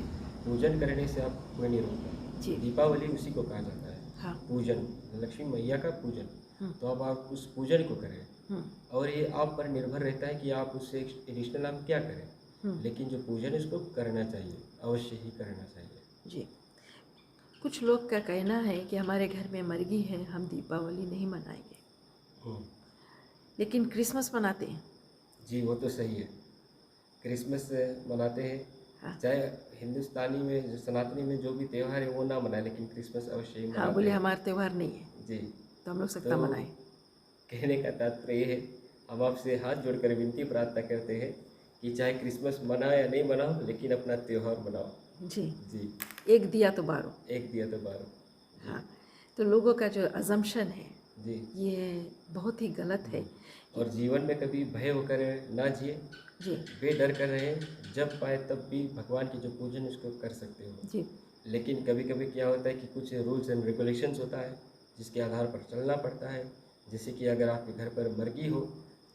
पूजन करने से आप कोई नहीं रोकता। जी। दीपावली उसी को कहा जाता है। हाँ। पूजन, लक्ष्मी मैया का पूजन। तो अब आप उस पूजन को करें और ये आप पर निर्भर रहता है कि आप उससे एडिशनल आप क्या करें। लेकिन जो पूजन है उसको करना चाहिए, अवश्य ही करना चाहिए। जी। कुछ लोग का कहना है कि हमारे घर में मरगी है, हम दीपावली नहीं मनाएंगे, लेकिन क्रिसमस मनाते हैं। जी, वो तो सही है। क्रिसमस मनाते हैं। हाँ। चाहे हिंदुस्तानी में जो सनातनी में जो भी त्यौहार है वो ना मनाए, लेकिन क्रिसमस अवश्य ही हाँ, मनाते बोले हैं। हमारा त्यौहार नहीं है जी। तो हम लोग सकता तो मनाएं। कहने का तात्पर्य ये है, हम आपसे हाथ जोड़कर विनती प्रार्थना करते हैं कि चाहे क्रिसमस मनाओ या नहीं मनाओ, लेकिन अपना त्यौहार मनाओ। जी। जी। एक दिया तो बारो। एक दिया तो बारो। हाँ। तो लोगों का जो अजम्पशन है जी। ये बहुत ही गलत है। और जीवन में कभी भय होकर ना जिए, जी। बेडर कर रहे हैं, जब पाए तब भी भगवान की जो पूजन उसको कर सकते हो। जी। लेकिन कभी कभी क्या होता है कि कुछ रूल्स एंड रेगुलेशंस होता है जिसके आधार पर चलना पड़ता है। जैसे कि अगर आपके घर पर मरगी हो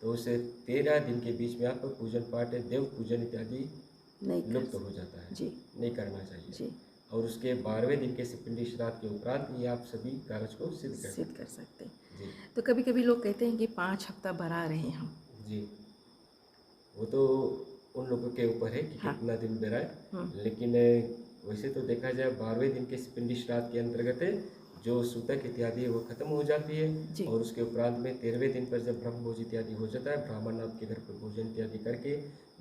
तो उसे 13 दिन के बीच में आप पूजन पाठ, देव पूजन इत्यादि लुप्त हो जाता है। जी। नहीं करना चाहिए। जी। और उसके 12वें दिन के पिंडी श्राद्ध के उपरांत ही आप सभी कार्य को सिद्ध कर सकते हैं। जी। तो कभी कभी लोग कहते हैं कि 5 हफ्ता बढ़ा रहे हैं हम। जी, वो तो उन लोगों के ऊपर है कि हाँ। कितना दिन बेराए। लेकिन वैसे तो देखा जाए 12वें दिन के पिंडी श्राद्ध के अंतर्गत जो सूतक इत्यादि है वो खत्म हो जाती है। और उसके उपरांत में 13वें दिन पर जब ब्रह्म भोज इत्यादि हो जाता है, ब्राह्मण आपके घर पर भोजन इत्यादि करके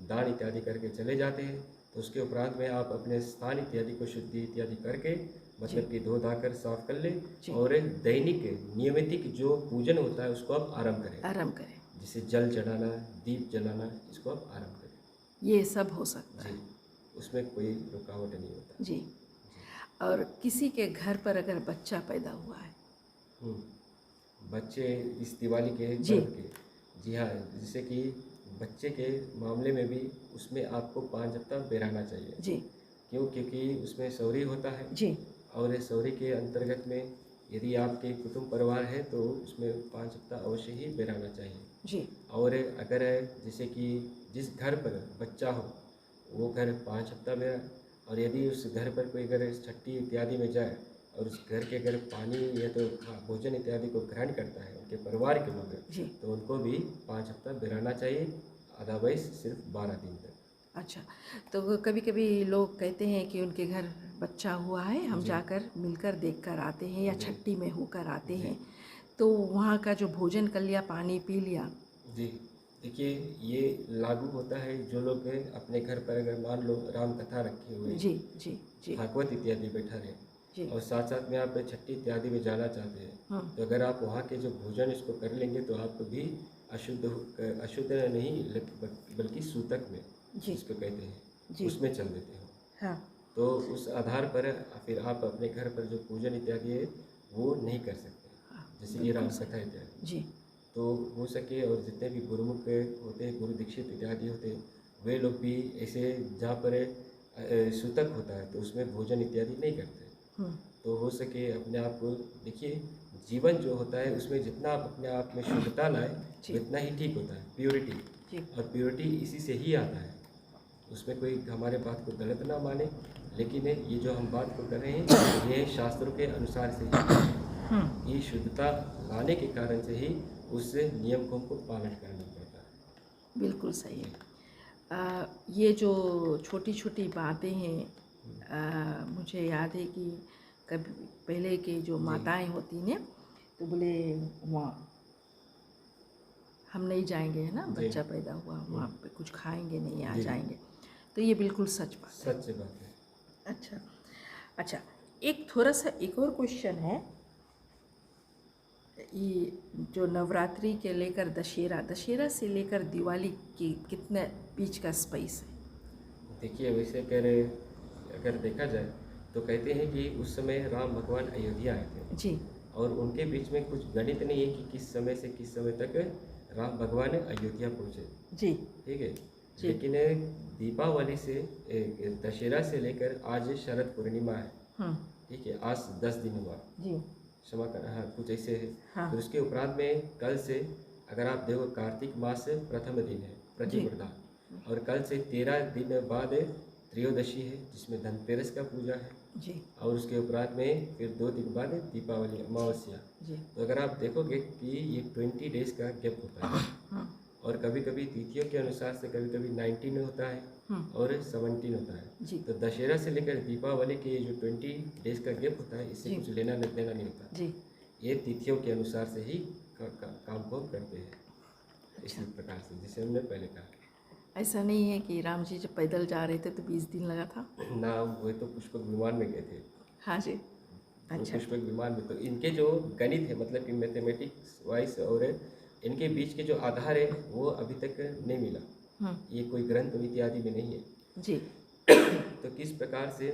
दान इत्यादि करके चले जाते हैं। तो उसके उपरांत में आप अपने स्थान इत्यादि को शुद्धि इत्यादि करके, मतलब कि धो धाकर साफ कर ले और दैनिक नियमित जो पूजन होता है उसको आप आरंभ करें। जैसे जल चढ़ाना, दीप जलाना, इसको आप आरंभ करें। ये सब हो सकता है। उसमें कोई रुकावट नहीं होता। जी। और किसी के घर पर अगर बच्चा पैदा हुआ है, बच्चे इस दिवाली के पर्व के, जी हाँ, जैसे कि बच्चे के मामले में भी उसमें आपको 5 हफ्ता बेराना चाहिए। जी। क्यों? क्योंकि उसमें सौरी होता है। जी। और सौरी के अंतर्गत में यदि आपके कुटुंब परिवार है तो उसमें 5 हफ्ता अवश्य ही बेराना चाहिए। जी। और अगर जैसे कि जिस घर पर बच्चा हो वो घर 5 हफ्ता बेरा, और यदि उस घर पर कोई अगर छठी इत्यादि में जाए और उस घर के अगर पानी या तो भोजन इत्यादि को ग्रहण करता है उनके परिवार के लोग, तो उनको भी 5 हफ्ता बेराना चाहिए, अदरवाइज सिर्फ 12 दिन तक। अच्छा, तो कभी कभी लोग कहते हैं कि उनके घर बच्चा हुआ है, हम जाकर मिलकर देख कर आते हैं या छठी में होकर आते हैं, तो वहाँ का जो भोजन कर लिया, पानी पी लिया। जी, देखिए ये लागू होता है जो लोग अपने घर पर अगर मान लो राम कथा रखे हुए, जी। जी। जी। भागवत इत्यादि बैठा रहे और साथ साथ में आप छठी इत्यादि में जाना चाहते हैं, तो अगर आप वहाँ के जो भोजन इसको कर लेंगे तो आप भी अशुद्ध नहीं बल्कि सूतक में, जिसको कहते हैं, उसमें चल देते हो। हाँ। तो उस आधार पर फिर आप अपने घर पर जो पूजन इत्यादि है वो नहीं कर सकते। जैसे कि राम कथा इत्यादि। जी। तो हो सके और जितने भी गुरुमुख होते हैं, गुरु दीक्षित इत्यादि होते हैं, वे लोग भी ऐसे जहाँ पर सूतक होता है तो उसमें भोजन इत्यादि नहीं करते। तो हो सके अपने आप को देखिए, जीवन जो होता है उसमें जितना आप अपने आप में शुद्धता लाए उतना ही ठीक होता है, प्योरिटी। और प्योरिटी इसी से ही आता है। उसमें कोई हमारे बात को गलत ना माने, लेकिन ये जो हम बात को कर रहे हैं ये शास्त्रों के अनुसार से ही, ये शुद्धता लाने के कारण से ही उस नियम को हमको पालन करना पड़ता है। बिल्कुल सही है। ये जो छोटी छोटी बातें हैं, मुझे याद है कि कभी पहले के जो माताएं होती हैं तो बोले वहाँ, हम नहीं जाएंगे, है ना, जी। बच्चा पैदा हुआ वहाँ पे कुछ खाएंगे नहीं, आ जी। जाएंगे, तो ये बिल्कुल सच बात है। सच बात है। अच्छा अच्छा, एक थोड़ा सा एक और क्वेश्चन है, ये जो नवरात्रि के लेकर दशहरा से लेकर दिवाली की कितने बीच का स्पेस है? देखिए वैसे अगर देखा जाए तो कहते हैं कि उस समय राम भगवान अयोध्या आए थे जी और उनके बीच में कुछ गणित नहीं है कि किस समय से किस समय तक राम भगवान अयोध्या पहुँचे। जी ठीक है। जी। लेकिन दीपावली से दशहरा से लेकर आज शरद पूर्णिमा है। ठीक है, आज 10 दिन हुआ। जी क्षमा कर, हाँ कुछ ऐसे है। हाँ। फिर उसके उपरांत में कल से अगर आप देखो कार्तिक मास प्रथम दिन है प्रतिपदा, और कल से 13 दिन बाद त्रयोदशी है जिसमें धनतेरस का पूजा है, जी और उसके उपरांत में फिर 2 दिन बाद दीपावली अमावस्या। जी। तो अगर आप देखोगे कि ये 20 डेज का गैप होता है, और कभी कभी तिथियों के अनुसार से कभी कभी 19 होता है और 17 होता है। जी तो दशहरा से लेकर दीपावली के जो 20 डेज का गैप होता है, इससे जी। कुछ लेना देना नहीं होता। जी। ये तिथियों के अनुसार से ही काम को करते हैं। इसी प्रकार से जैसे हमने पहले कहा, ऐसा नहीं है कि राम जी जब पैदल जा रहे थे तो 20 दिन लगा था? ना वो तो पुष्पक विमान में गए थे। हाँ जी। अच्छा। पुष्पक विमान में तो इनके जो गणित है, मतलब कि मैथमेटिक्स वाइज, और इनके बीच के जो आधार है वो अभी तक नहीं मिला। ये कोई ग्रंथ इत्यादि में नहीं है जी। तो किस प्रकार से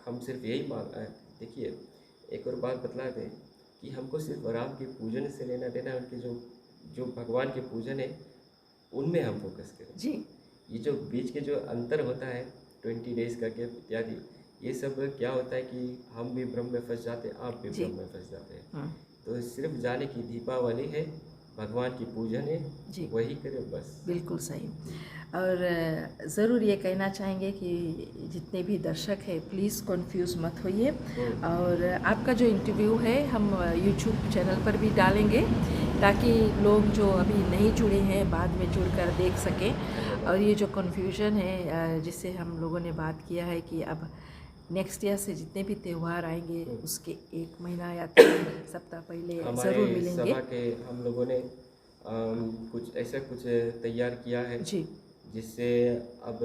हम सिर्फ यही देखिए एक और बात बतला दें कि हमको सिर्फ राम के पूजन से लेना देना है, उनके जो भगवान के पूजन है उनमें हम फोकस करें। जी। ये जो बीच के जो अंतर होता है 20 डेज का गैप इत्यादि, ये सब क्या होता है कि हम भी भ्रम में फंस जाते हैं, आप भी जी। भ्रम में फंस जाते हैं। तो सिर्फ जाने की दीपावली है, भगवान की पूजन है जी। वही करें बस। बिल्कुल सही। और ज़रूर ये कहना चाहेंगे कि जितने भी दर्शक हैं प्लीज़ कंफ्यूज मत होइए, और आपका जो इंटरव्यू है हम यूट्यूब चैनल पर भी डालेंगे ताकि लोग जो अभी नहीं जुड़े हैं बाद में जुड़कर देख सकें। और ये जो कन्फ्यूजन है जिससे हम लोगों ने बात किया है कि अब नेक्स्ट ईयर से जितने भी त्यौहार आएंगे उसके 1 महीना या 3 सप्ताह पहले ज़रूर मिलेंगे। सभा के हम लोगों ने कुछ ऐसा कुछ तैयार किया है जी। जिससे अब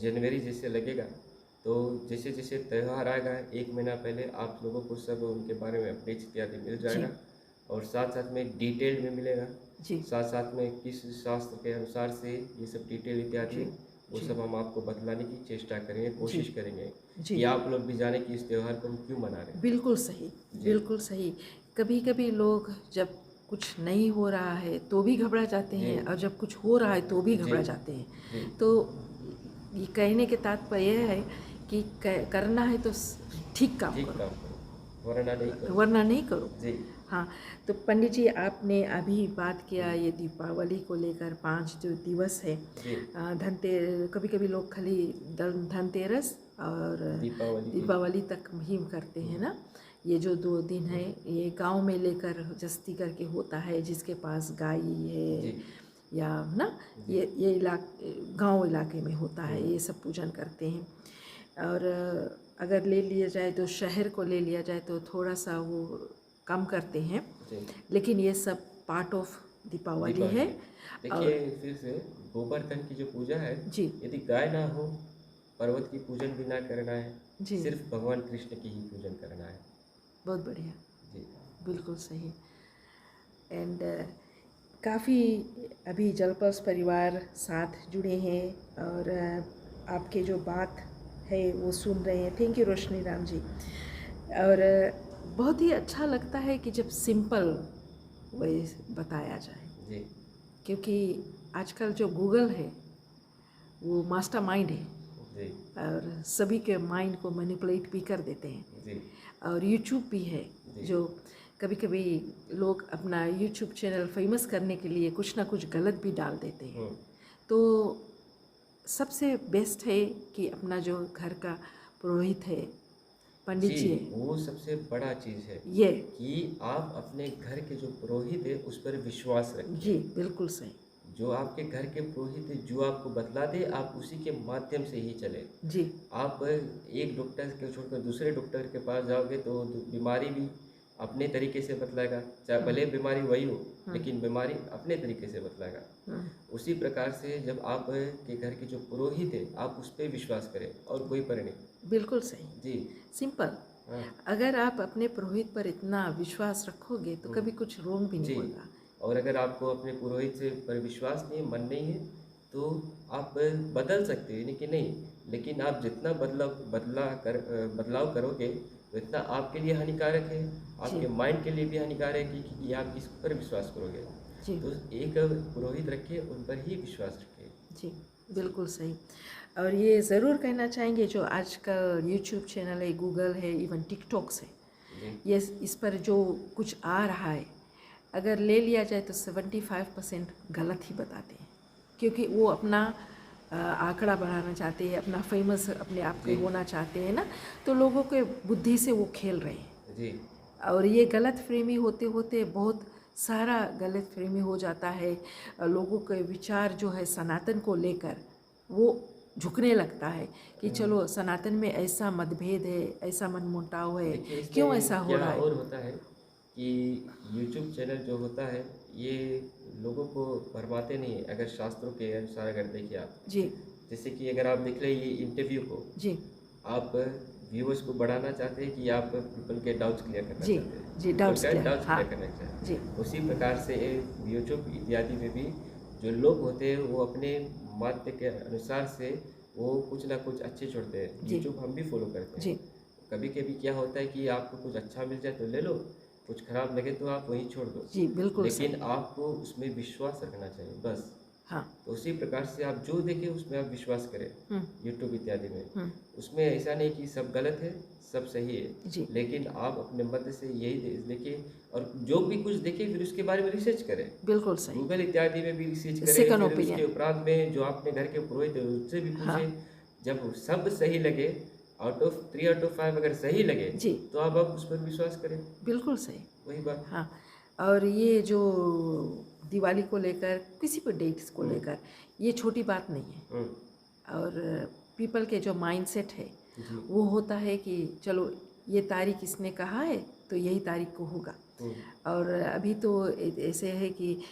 जनवरी जैसे लगेगा, तो जैसे जैसे त्यौहार आएगा 1 महीना पहले आप लोगों को सब उनके बारे में अपडेट्स इत्यादि मिल जाएगा, और साथ साथ में डिटेल में मिलेगा। जी। साथ साथ में किस शास्त्र के अनुसार से ये सब डिटेल इत्यादि वो सब हम आपको बतलाने की चेष्टा करेंगे, कोशिश करेंगे कि आप लोग भी जाने कि इस त्यौहार को हम क्यों मना रहे हैं। बिल्कुल सही, बिल्कुल सही। कभी कभी लोग जब कुछ नहीं हो रहा है तो भी घबरा जाते हैं, और जब कुछ हो रहा है तो भी घबरा जाते हैं। तो ये कहने के तात्पर्य यह है कि करना है तो ठीक काम करो, वरना नहीं करो। जी। हाँ, तो पंडित जी आपने अभी बात किया ये दीपावली को लेकर 5 जो दिवस है, कभी कभी लोग खाली धनतेरस और दीपावली तक ही करते हैं ना। ये जो 2 दिन है ये गांव में लेकर जस्ती करके होता है, जिसके पास गाय है या ना, ये गांव इलाके में होता है, ये सब पूजन करते हैं। और अगर ले लिया जाए तो शहर को ले लिया जाए तो थोड़ा सा वो कम करते हैं, लेकिन ये सब पार्ट ऑफ दीपावली है। देखिए फिर से गोवर्धन की जो पूजा है जी, यदि गाय ना हो, पर्वत की पूजन भी ना करना है जी, सिर्फ भगवान कृष्ण की ही पूजन करना है। बहुत बढ़िया जी, बिल्कुल सही। एंड काफ़ी अभी जलपस परिवार साथ जुड़े हैं और आपके जो बात है वो सुन रहे हैं। थैंक यू रोशनी राम जी। और बहुत ही अच्छा लगता है कि जब सिंपल वे बताया जाए, जी, क्योंकि आजकल जो गूगल है वो मास्टरमाइंड है, जी, और सभी के माइंड को मैनिपुलेट भी कर देते हैं। जी, और यूट्यूब भी है जो कभी कभी लोग अपना यूट्यूब चैनल फेमस करने के लिए कुछ ना कुछ गलत भी डाल देते हैं। तो सबसे बेस्ट है कि अपना जो घर का पुरोहित है, पंडित जी है, वो सबसे बड़ा चीज़ है ये कि आप अपने घर के जो पुरोहित है उस पर विश्वास रखिए। जी बिल्कुल सही। जो आपके घर के पुरोहित है जो आपको बतला दे आप उसी के माध्यम से ही चले। जी। आप एक डॉक्टर के छोड़कर दूसरे डॉक्टर के पास जाओगे तो बीमारी भी अपने तरीके से बतलाएगा, चाहे भले बीमारी वही हो लेकिन बीमारी अपने तरीके से बतलाएगा। हम्म, उसी प्रकार से जब आप के घर के जो पुरोहित है आप उस पर विश्वास करें और कोई पर नहीं। बिल्कुल सही, जी। सिंपल। हाँ। अगर आप अपने पुरोहित पर इतना विश्वास रखोगे तो कभी कुछ रोग भी नहीं जी। होगा। और अगर आपको अपने पुरोहित से पर विश्वास नहीं है, मन नहीं है, तो आप बदल सकते हैं, नहीं कि नहीं, लेकिन आप जितना बदलाव करोगे तो इतना आपके लिए हानिकारक है, जी आपके माइंड के लिए भी हानिकारक है कि आप किस पर विश्वास करोगे। जी तो एक पुरोहित रखिए, उन पर ही विश्वास रखिए। जी, बिल्कुल सही। और ये ज़रूर कहना चाहेंगे जो आज का यूट्यूब चैनल है, गूगल है, इवन टिकटॉक्स है, जी। ये इस पर जो कुछ आ रहा है अगर ले लिया जाए तो 75% गलत ही बताते हैं, क्योंकि वो अपना आंकड़ा बढ़ाना चाहते हैं, अपना फेमस अपने आप के जी। होना चाहते हैं ना, तो लोगों के बुद्धि से वो खेल रहे हैं। जी। और ये गलत फहमी होते होते बहुत सारा गलत फहमी हो जाता है। लोगों के विचार जो है सनातन को लेकर वो झुकने लगता है कि चलो सनातन में ऐसा मतभेद है, ऐसा मनमुटाव है, देखिए क्यों ऐसा इसमें हो क्या रहा है। और होता है कि यूट्यूब चैनल जो होता है ये लोगों को भरमाते नहीं है। अगर शास्त्रों के अनुसार अगर देखिए आप, जी जैसे कि अगर आप देख रहे हैं ये इंटरव्यू को, जी आप व्यूअर्स को बढ़ाना चाहते हैं कि आप पीपल के डाउट्स क्लियर करना जी चाहते हैं, जी, पीपल डाउट्स का क्लियर, डाउट्स हाँ क्लियर करना चाहते हैं। जी उसी प्रकार से यूट्यूब इत्यादि में भी जो लोग होते हैं वो अपने मत के अनुसार से वो कुछ ना कुछ अच्छे छोड़ते हैं। जी यूट्यूब हम भी फॉलो करते हैं। जी कभी कभी क्या होता है कि आपको कुछ अच्छा मिल जाए तो ले लो, कुछ खराब लगे तो आप वहीं छोड़ दो, जी, बिल्कुल लेकिन सही, आपको उसमें विश्वास रखना चाहिए बस। हाँ। तो उसी प्रकार से आप जो देखें उसमें आप विश्वास करें। यूट्यूब इत्यादि में हम्म, उसमें ऐसा नहीं कि सब गलत है सब सही है, जी लेकिन आप अपने मत से यही देखिए और जो भी कुछ देखें फिर उसके बारे में रिसर्च करें। बिल्कुल सही, गूगल इत्यादि में भी रिसर्च करें, सेकंड फिर उसके ओपिनियन, उपरांत में जो आपने घर के पुरोहित है उससे भी हाँ पूछें। जब सब सही लगे, आउट ऑफ 3 आउट ऑफ 5 अगर सही लगे जी, तो आप उस पर विश्वास करें। बिल्कुल सही, वही बात। हाँ। और ये जो दिवाली को लेकर किसी भी डेट्स को लेकर ये छोटी बात नहीं है। हम्म। और पीपल के जो माइंडसेट है जी। वो होता है कि चलो ये तारीख इसने कहा है तो यही तारीख को होगा। और अभी तो ऐसे है कि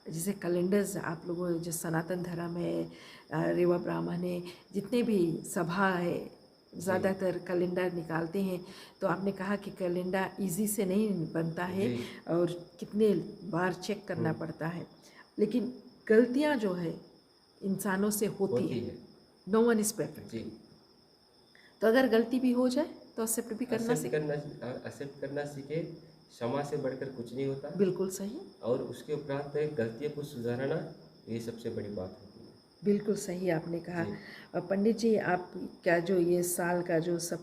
जैसे कैलेंडर्स आप लोगों जो सनातन धर्म है, रेवा ब्राह्मण है, जितने भी सभा है ज़्यादातर कैलेंडर निकालते हैं। तो आपने कहा कि कैलेंडर इजी से नहीं बनता है जी। और कितने बार चेक करना पड़ता है, लेकिन गलतियां जो है इंसानों से होती है, है। No one is perfect. जी। तो अगर गलती भी हो जाए तो एक्सेप्ट भी करना सीखें। एक्सेप्ट करना सीखे। क्षमा से बढ़कर कुछ नहीं होता। बिल्कुल सही, और उसके उपरांत गलतियों को सुधारना ये सबसे बड़ी बात होती है। बिल्कुल सही आपने कहा। जी। और पंडित जी आप क्या जो ये साल का जो सब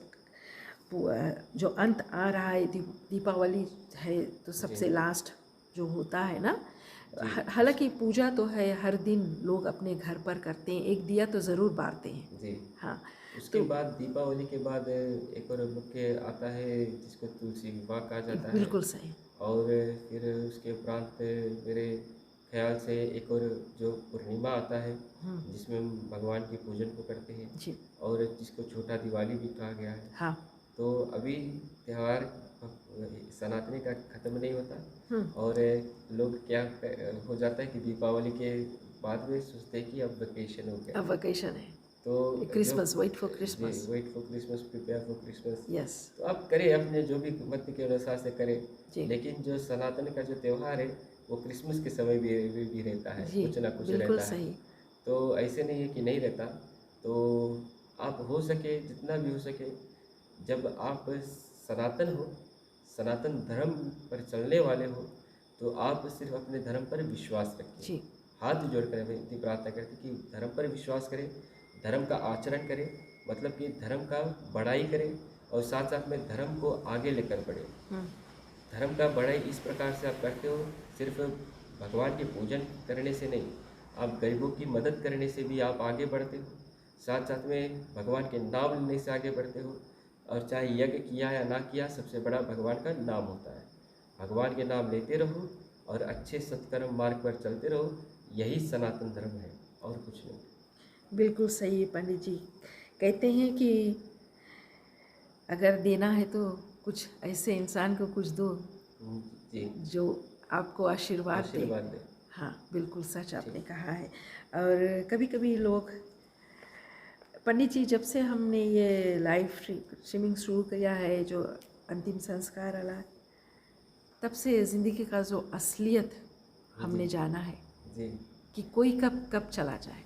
जो अंत आ रहा है दीपावली है तो सबसे लास्ट जो होता है ना, जी। हालांकि पूजा तो है हर दिन लोग अपने घर पर करते हैं, एक दिया तो ज़रूर बारते हैं। जी। हाँ, उसके तो बाद दीपावली के बाद एक और मुख्य आता है जिसको तुलसी विवाह कहा जाता है। बिल्कुल सही, और फिर उसके उपरांत मेरे ख्याल से एक और जो पूर्णिमा आता है जिसमें हम भगवान की पूजन को करते हैं जी, और जिसको छोटा दिवाली भी कहा गया है। हाँ, तो अभी त्यौहार सनातनी का ख़त्म नहीं होता और लोग क्या हो जाता है कि दीपावली के बाद में सोचते हैं कि अब वेकेशन हो गया, अब वेकेशन है, तो Christmas, wait for Christmas, wait for Christmas, prepare for Christmas. Yes तो आप करें अपने जो भी मत के अनुसार से करें, जी लेकिन जो सनातन का जो त्यौहार है वो क्रिसमस के समय भी रहता है, जी, कुछ ना कुछ बिल्कुल रहता है। सही, तो ऐसे नहीं है कि नहीं रहता। तो आप हो सके जितना भी हो सके, जब आप सनातन हो, सनातन धर्म पर चलने वाले हो, तो आप सिर्फ अपने धर्म पर विश्वास रखें। जी हाथ जोड़कर विनती प्रार्थना करते कि धर्म पर विश्वास करें, धर्म का आचरण करें, मतलब कि धर्म का बड़ाई करें और साथ साथ में धर्म को आगे लेकर बढ़ें। धर्म का बड़ाई इस प्रकार से आप करते हो, सिर्फ भगवान की पूजन करने से नहीं, आप गरीबों की मदद करने से भी आप आगे बढ़ते हो, साथ साथ में भगवान के नाम लेने से आगे बढ़ते हो। और चाहे यज्ञ किया या ना किया, सबसे बड़ा भगवान का नाम होता है। भगवान के नाम लेते रहो और अच्छे सत्कर्म मार्ग पर चलते रहो, यही सनातन धर्म है और कुछ नहीं। बिल्कुल सही है पंडित जी। कहते हैं कि अगर देना है तो कुछ ऐसे इंसान को कुछ दो जी, जो आपको आशीर्वाद दे। आशीर्वाद दें। हाँ, बिल्कुल सच आपने कहा है। और कभी कभी लोग, पंडित जी, जब से हमने ये लाइव स्ट्रीमिंग शुरू किया है, जो अंतिम संस्कार वाला, तब से ज़िंदगी का जो असलियत हमने जाना है जी, कि कोई कब कब चला जाए,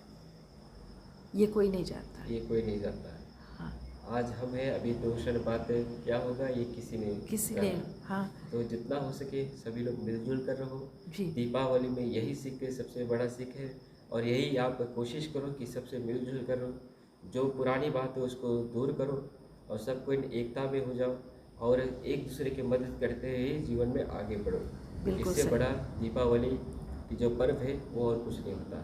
ये कोई नहीं जानता है। ये कोई नहीं जानता है। हाँ, आज हम हैं, अभी 2 क्षण बाद क्या होगा ये किसी ने किसी जाना ने, है। हाँ तो जितना हो सके सभी लोग मिलजुल कर रहो। जी, दीपावली में यही सीख सबसे बड़ा सीख है, और यही आप कोशिश करो कि सबसे मिलजुल कर रहो। जो पुरानी बात है उसको दूर करो और सबको एकता में हो जाओ, और एक दूसरे की मदद करते हुए जीवन में आगे बढ़ो। बिल्कुल इससे सही। बड़ा दीपावली की जो पर्व है वो और कुछ नहीं होता।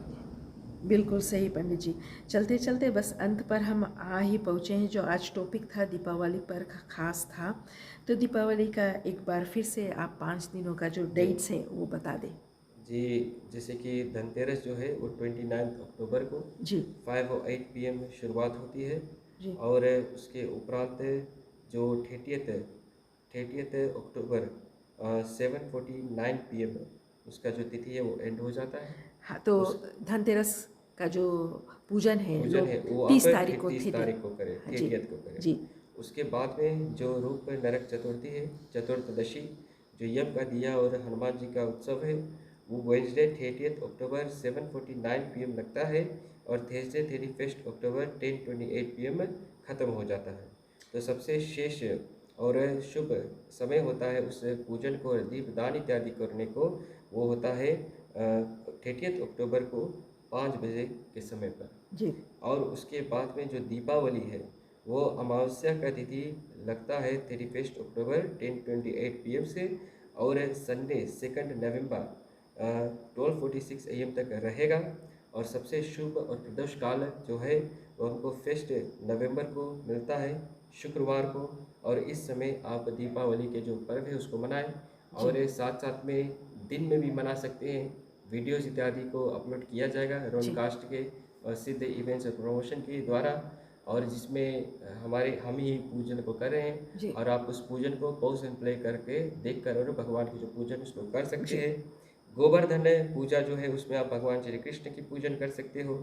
बिल्कुल सही पंडित जी। चलते चलते बस अंत पर हम आ ही पहुँचे हैं। जो आज टॉपिक था दीपावली पर खास था, तो दीपावली का एक बार फिर से आप 5 दिनों का जो डेट्स है वो बता दें। जी, जैसे कि धनतेरस जो है वो 29 अक्टूबर को जी 5:08 PM में शुरुआत होती है, जी और उसके उपरांत जो 30th अक्टूबर 7:49 PM उसका जो तिथि है वो एंड हो जाता है। हाँ, तो उस धनतेरस का जो पूजन है पूजन है लोग वो 30 आप तारीख को 30 थे। तारीख को करें, हाँ, जी 30th को करें। जी उसके बाद में जो रूप नरक चतुर्थी है, चतुर्दशी, जो यम का दिया और हनुमान जी का उत्सव है, वो वेडनेसडे 30th अक्टूबर 7:49 PM लगता है, और थर्सडे 31 अक्टूबर 10:28 PM में ख़त्म हो जाता है। तो सबसे शेष और शुभ समय होता है उस पूजन को और दीपदान इत्यादि करने को, वो होता है 30th अक्टूबर को 5 बजे के समय पर। जी और उसके बाद में जो दीपावली है वो अमावस्या का तिथि लगता है 31 अक्टूबर 10:28 PM से, और संडे 2 नवंबर 12:46 AM तक रहेगा। और सबसे शुभ और प्रदोष काल जो है वो हमको 1 नवंबर को मिलता है, शुक्रवार को। और इस समय आप दीपावली के जो पर्व है उसको मनाएं, और साथ साथ में दिन में भी मना सकते हैं। वीडियोज़ इत्यादि को अपलोड किया जाएगा रॉडकास्ट के और सिद्ध इवेंट्स और प्रमोशन के द्वारा, और जिसमें हम ही पूजन को कर रहे जी हैं, और आप उस पूजन को पॉज एंड प्ले करके देख कर और भगवान की जो पूजन उसको कर सकते हैं। गोवर्धन पूजा जो है उसमें आप भगवान श्री कृष्ण की पूजन कर सकते हो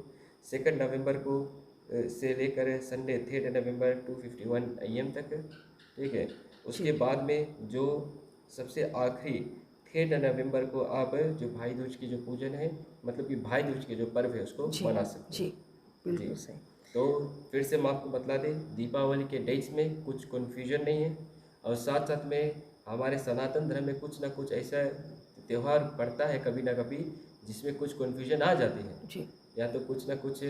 2 नवंबर को से लेकर संडे 3 नवंबर 2:51 AM तक। ठीक है। उसके बाद में जो सबसे आखिरी 3 नवंबर को आप जो भाई दूज की जो पूजन है, मतलब कि भाई दूज के जो पर्व है उसको जी मना सकते जी हैं। बिल्कुल जी। सही। तो फिर से मैं आपको बतला दें, दीपावली के डेट्स में कुछ कन्फ्यूजन नहीं है, और साथ साथ में हमारे सनातन धर्म में कुछ ना कुछ ऐसा त्यौहार पड़ता है कभी ना कभी जिसमें कुछ कन्फ्यूजन आ जाती है, जी या तो कुछ ना कुछ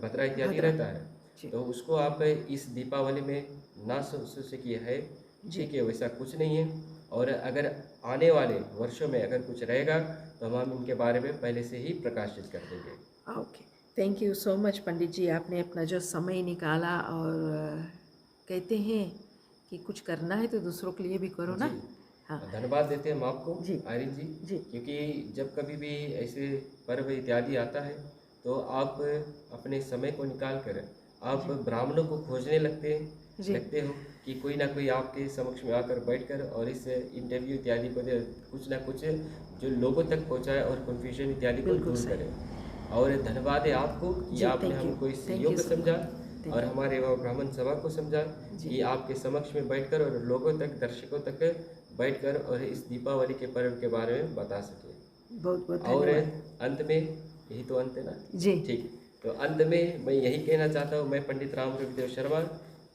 भद्रा इत्यादि भद्रा रहता है। जी तो उसको आप इस दीपावली में ना सोचे कि है, जी ठीक है, वैसा कुछ नहीं है। और अगर आने वाले वर्षों में अगर कुछ रहेगा तो हम इनके बारे में पहले से ही प्रकाशित कर देंगे। Okay, thank you so much Pandit ji. आपने अपना जो समय निकाला, और कहते हैं कि कुछ करना है तो दूसरों के लिए भी करो जी, ना। हाँ धन्यवाद देते हैं हम आपको जी आर्यन जी, जी क्योंकि जब कभी भी ऐसे पर्व इत्यादि आता है तो आप अपने समय को निकाल कर आप ब्राह्मणों को खोजने जी लगते हो कि कोई ना कोई आपके समक्ष में आकर बैठकर और इस इंटरव्यू इत्यादि को कुछ ना कुछ जो लोगों तक पहुंचाए और कन्फ्यूजन इत्यादि को बिल्कुल दूर सही। करे। और धन्यवाद है आपको कि जी आपने थैंक यू, हमको इस थैंक यू योग्य सो समझा, मच। और थैंक हमारे वह ब्राह्मण सभा को समझा जी। कि आपके समक्ष में बैठकर और लोगों तक, दर्शकों तक बैठकर और इस दीपावली के पर्व के बारे में बता सके। यू, बहुत बहुत और धन्यवाद। अंत में, यही तो अंत है ना? जी ठीक। तो अंत में मैं यही कहना चाहता हूँ, मैं पंडित राम रविदेव शर्मा,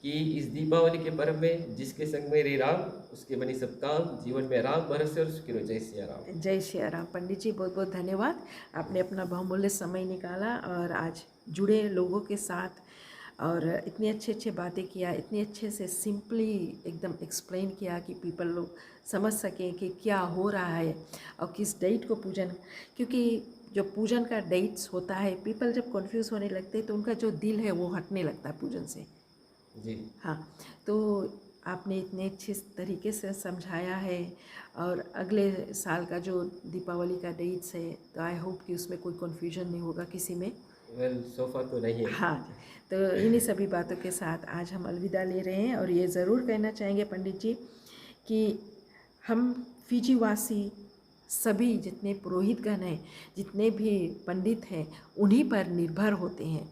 कि इस दीपावली के पर्व में जिसके संग में रे राम उसके बनी सब काम, जीवन में राम भरोसे और सुखी रहो। जय सिया राम। जय श्री राम। पंडित जी बहुत बहुत धन्यवाद, आपने अपना बहुमूल्य समय निकाला और आज जुड़े लोगों के साथ, और इतनी अच्छे अच्छे बातें किया, इतनी अच्छे से सिंपली एकदम एक्सप्लेन किया कि पीपल लोग समझ सकें कि क्या हो रहा है और किस डेट को पूजन। क्योंकि जो पूजन का डेट्स होता है, पीपल जब कन्फ्यूज़ होने लगते हैं तो उनका जो दिल है वो हटने लगता है पूजन से। जी। हाँ, तो आपने इतने अच्छे तरीके से समझाया है, और अगले साल का जो दीपावली का डेट्स है तो आई होप कि उसमें कोई कन्फ्यूजन नहीं होगा किसी में। वेल सो फार तो नहीं है। हाँ, तो इन्हीं सभी बातों के साथ आज हम अलविदा ले रहे हैं और ये ज़रूर कहना चाहेंगे पंडित जी कि हम फिजी वासी सभी जितने पुरोहितगण हैं, जितने भी पंडित हैं, उन्हीं पर निर्भर होते हैं।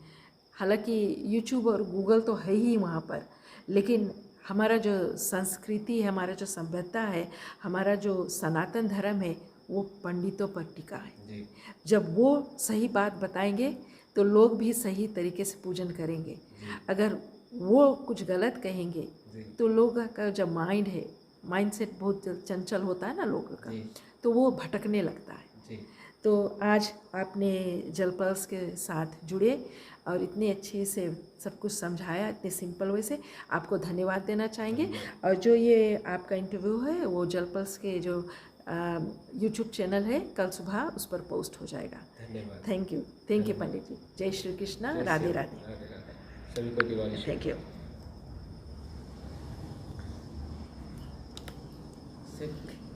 हालांकि यूट्यूब और गूगल तो है ही वहाँ पर, लेकिन हमारा जो संस्कृति है, हमारा जो सभ्यता है, हमारा जो सनातन धर्म है, वो पंडितों पर टिका है। जी जब वो सही बात बताएंगे तो लोग भी सही तरीके से पूजन करेंगे। अगर वो कुछ गलत कहेंगे जी तो लोगों का जब माइंड है, माइंडसेट बहुत चंचल होता है ना लोगों का, जी तो वो भटकने लगता है। जी तो आज आपने जलपल्स के साथ जुड़े और इतने अच्छे से सब कुछ समझाया, इतने सिंपल वे से, आपको धन्यवाद देना चाहेंगे। और जो ये आपका इंटरव्यू है वो जलपल्स के जो यूट्यूब चैनल है, कल सुबह उस पर पोस्ट हो जाएगा। धन्यवाद। थैंक यू पंडित जी। जय श्री कृष्णा, जय राधे श्री राधे। राधे राधे। सभी को दिवाली थैंक यू। शुभ।